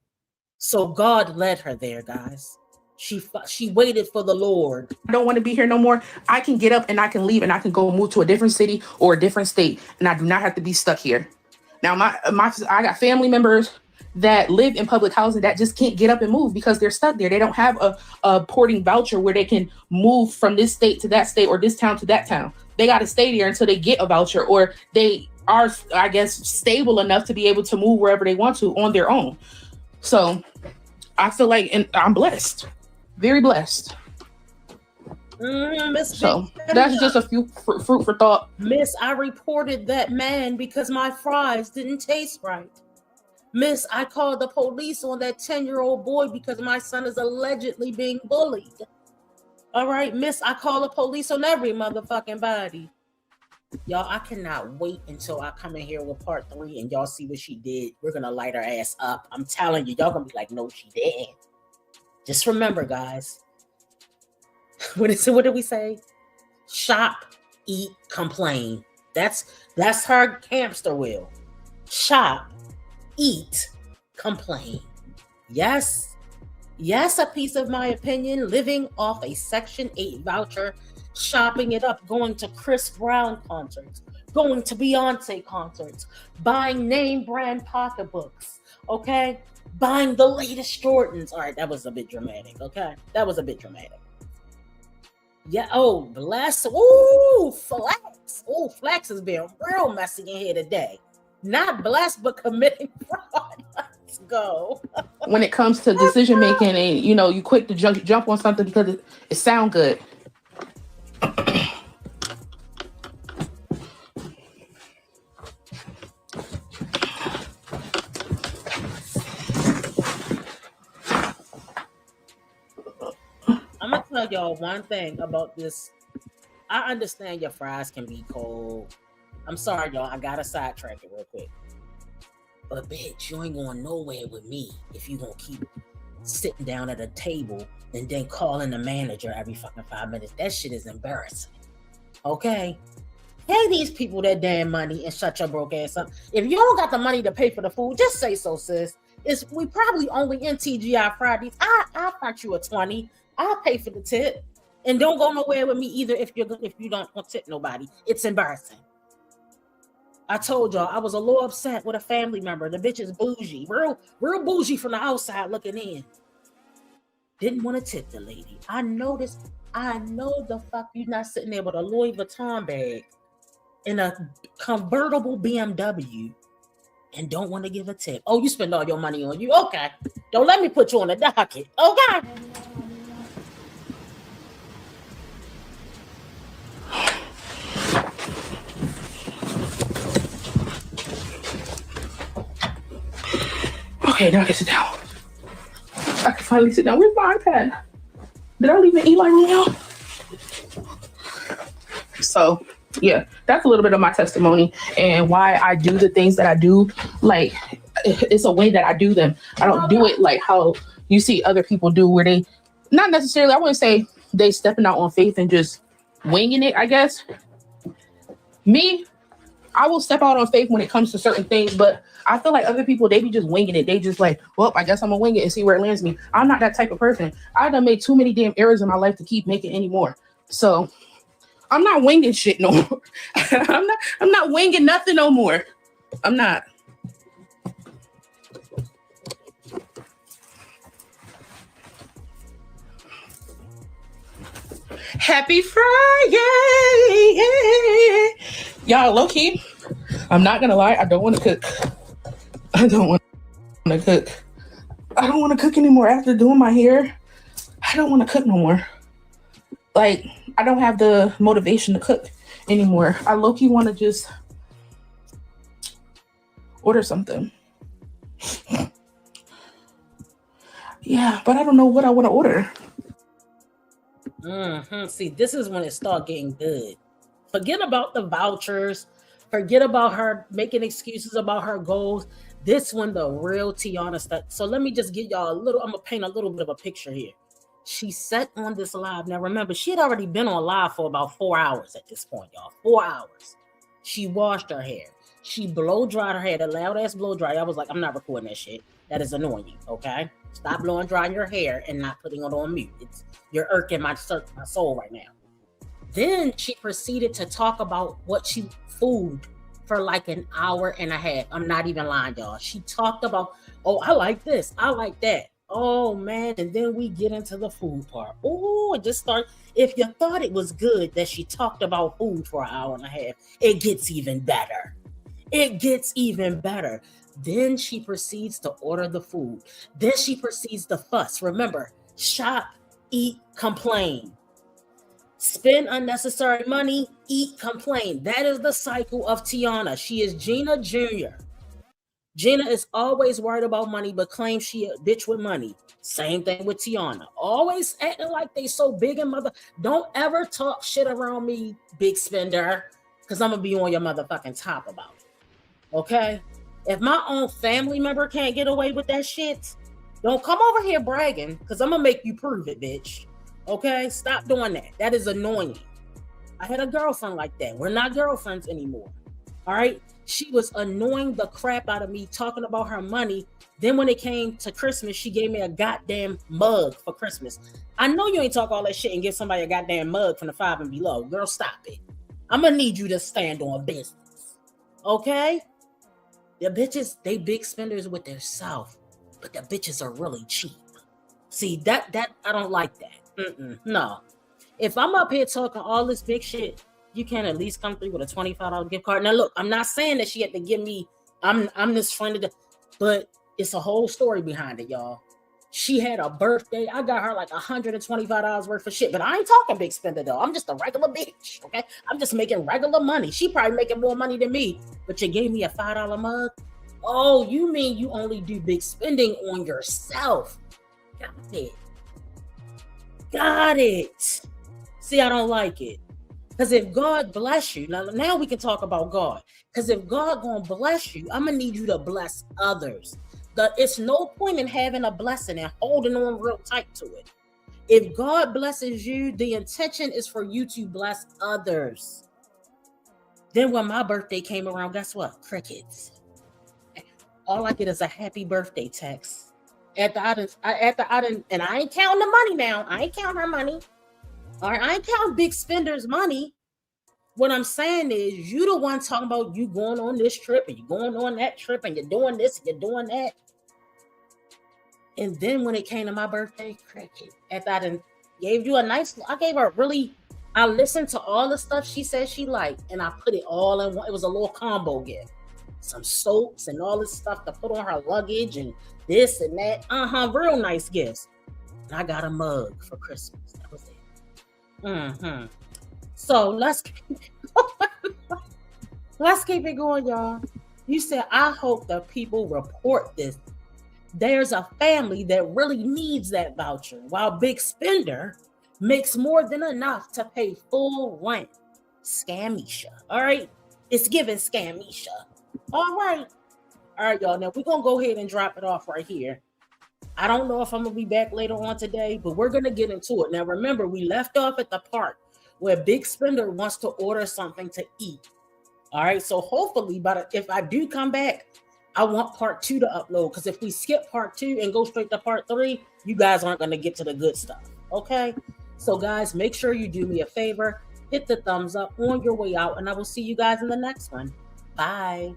So God led her there, guys. She waited for the Lord. I don't want to be here no more. I can get up and I can leave and I can go move to a different city or a different state, and I do not have to be stuck here. Now, I got family members that live in public housing that just can't get up and move because they're stuck there. They don't have a porting voucher where they can move from this state to that state or this town to that town. They got to stay there until they get a voucher, or they are, I guess, stable enough to be able to move wherever they want to on their own. So I feel like, and I'm blessed, very blessed. So that's just a few fruit for thought. Miss, I reported that man because my fries didn't taste right. Miss, I called the police on that 10-year-old boy because my son is allegedly being bullied. All right, Miss, I call the police on every motherfucking body. Y'all, I cannot wait until I come in here with part 3 and y'all see what she did. We're going to light her ass up. I'm telling you, y'all going to be like, no, she didn't. Just remember, guys. What did we say? Shop, eat, complain. That's her hamster wheel. Shop, eat, complain. Yes, a piece of my opinion, living off a Section 8 voucher, shopping it up, going to Chris Brown concerts, going to Beyonce concerts, buying name brand pocketbooks, okay? Buying the latest Jordans. All right, that was a bit dramatic, okay? That was a bit dramatic. Yeah, oh, bless. Ooh, Flex. Oh, Flex has been real messy in here today. Not blessed, but committing fraud. Let's go. When it comes to decision making, and you quick to jump on something because it sounds good. I'm gonna tell y'all one thing about this. I understand your fries can be cold. I'm sorry, y'all. I gotta sidetrack it real quick. But bitch, you ain't going nowhere with me if you gonna keep sitting down at a table and then calling the manager every fucking 5 minutes. That shit is embarrassing. Okay? Pay these people that damn money and shut your broke ass up. If you don't got the money to pay for the food, just say so, sis. We probably only in TGI Fridays. I'll find you a 20. I'll pay for the tip. And don't go nowhere with me either if you don't tip nobody. It's embarrassing. I told y'all I was a little upset with a family member. The bitch is bougie. Real bougie from the outside looking in. Didn't want to tip the lady. I know the fuck you not sitting there with a Louis Vuitton bag in a convertible BMW and don't want to give a tip. Oh, you spend all your money on you. Okay. Don't let me put you on the docket. Okay. Okay, now I can sit down. I can finally sit down. Where's my iPad? Did I leave an Eli room, y'all? So, yeah, that's a little bit of my testimony and why I do the things that I do. Like, it's a way that I do them. I don't do it like how you see other people do, where they, not necessarily, I wouldn't say they stepping out on faith and just winging it, I guess. Me, I will step out on faith when it comes to certain things, but I feel like other people, they be just winging it. They just like, well, I guess I'm gonna wing it and see where it lands me. I'm not that type of person. I done made too many damn errors in my life to keep making any more. So I'm not winging shit no more. I'm not winging nothing no more. I'm not. Happy Friday! Y'all, low key, I'm not gonna lie, I don't want to cook. I don't want to cook. I don't want to cook anymore after doing my hair. I don't want to cook no more. Like, I don't have the motivation to cook anymore. I low-key want to just order something. Yeah, but I don't know what I want to order. See, this is when it starts getting good. Forget about the vouchers. Forget about her making excuses about her goals. This one, the real Tiona stuff. So let me just give y'all I'm going to paint a little bit of a picture here. She sat on this live. Now, remember, she had already been on live for about 4 hours at this point, y'all. 4 hours. She washed her hair. She blow dried her hair, the loud ass blow dry. I was like, I'm not recording that shit. That is annoying, okay? Stop blowing drying your hair and not putting it on mute. You're irking my soul right now. Then she proceeded to talk about what she food for like an hour and a half. I'm not even lying, y'all. She talked about, oh, I like this, I like that. Oh man, and then we get into the food part. Oh, it just started. If you thought it was good that she talked about food for an hour and a half, it gets even better. It gets even better. Then she proceeds to order the food. Then she proceeds to fuss. Remember, shop, eat, complain. Spend unnecessary money, eat, complain. That is the cycle of Tiona. She is Gina Jr. Gina is always worried about money, but claims she a bitch with money. Same thing with Tiona. Always acting like they so big and mother. Don't ever talk shit around me, big spender, because I'm going to be on your motherfucking top about it. Okay? If my own family member can't get away with that shit, don't come over here bragging, because I'm going to make you prove it, bitch. Okay? Stop doing that. That is annoying. I had a girlfriend like that. We're not girlfriends anymore. All right? She was annoying the crap out of me talking about her money. Then when it came to Christmas, she gave me a goddamn mug for Christmas. I know you ain't talk all that shit and give somebody a goddamn mug from the 5 and below. Girl, stop it. I'm going to need you to stand on business. Okay? The bitches, they big spenders with their self, but the bitches are really cheap. See, that I don't like that. No. If I'm up here talking all this big shit, you can at least come through with a $25 gift card. Now, look, I'm not saying that she had to give me, I'm this friend of the, but it's a whole story behind it, y'all. She had a birthday. I got her like $125 worth of shit, but I ain't talking big spender though. I'm just a regular bitch, okay? I'm just making regular money. She probably making more money than me, but you gave me a $5 mug? Oh, you mean you only do big spending on yourself? Got it. Got it. See, I don't like it. Because if God bless you, now we can talk about God. Because if God gonna bless you, I'm gonna need you to bless others. It's no point in having a blessing and holding on real tight to it. If God blesses you, the intention is for you to bless others. Then when my birthday came around, guess what? Crickets. All I get is a happy birthday text. And I ain't counting the money now. I ain't counting her money. All right, I ain't counting big spenders' money. What I'm saying is, you the one talking about you going on this trip and you going on that trip and you're doing this and you're doing that. And then when it came to my birthday, cricket. After I done gave you a nice, I listened to all the stuff she said she liked and I put it all in one. It was a little combo gift. Some soaps and all this stuff to put on her luggage and this and that. Real nice gifts. And I got a mug for Christmas. That was it. So let's keep it going, y'all. You said, I hope the people report this. There's a family that really needs that voucher, while Big Spender makes more than enough to pay full rent. Scamisha. All right. It's giving Scamisha. All right, y'all. Now we're gonna go ahead and drop it off right here. I don't know if I'm gonna be back later on today, but we're gonna get into it. Now remember, we left off at the part where Big Spender wants to order something to eat. All right, so hopefully, if I do come back, I want part 2 to upload, because if we skip part 2 and go straight to part 3, you guys aren't gonna get to the good stuff. Okay, so guys, make sure you do me a favor, hit the thumbs up on your way out, and I will see you guys in the next one. Bye.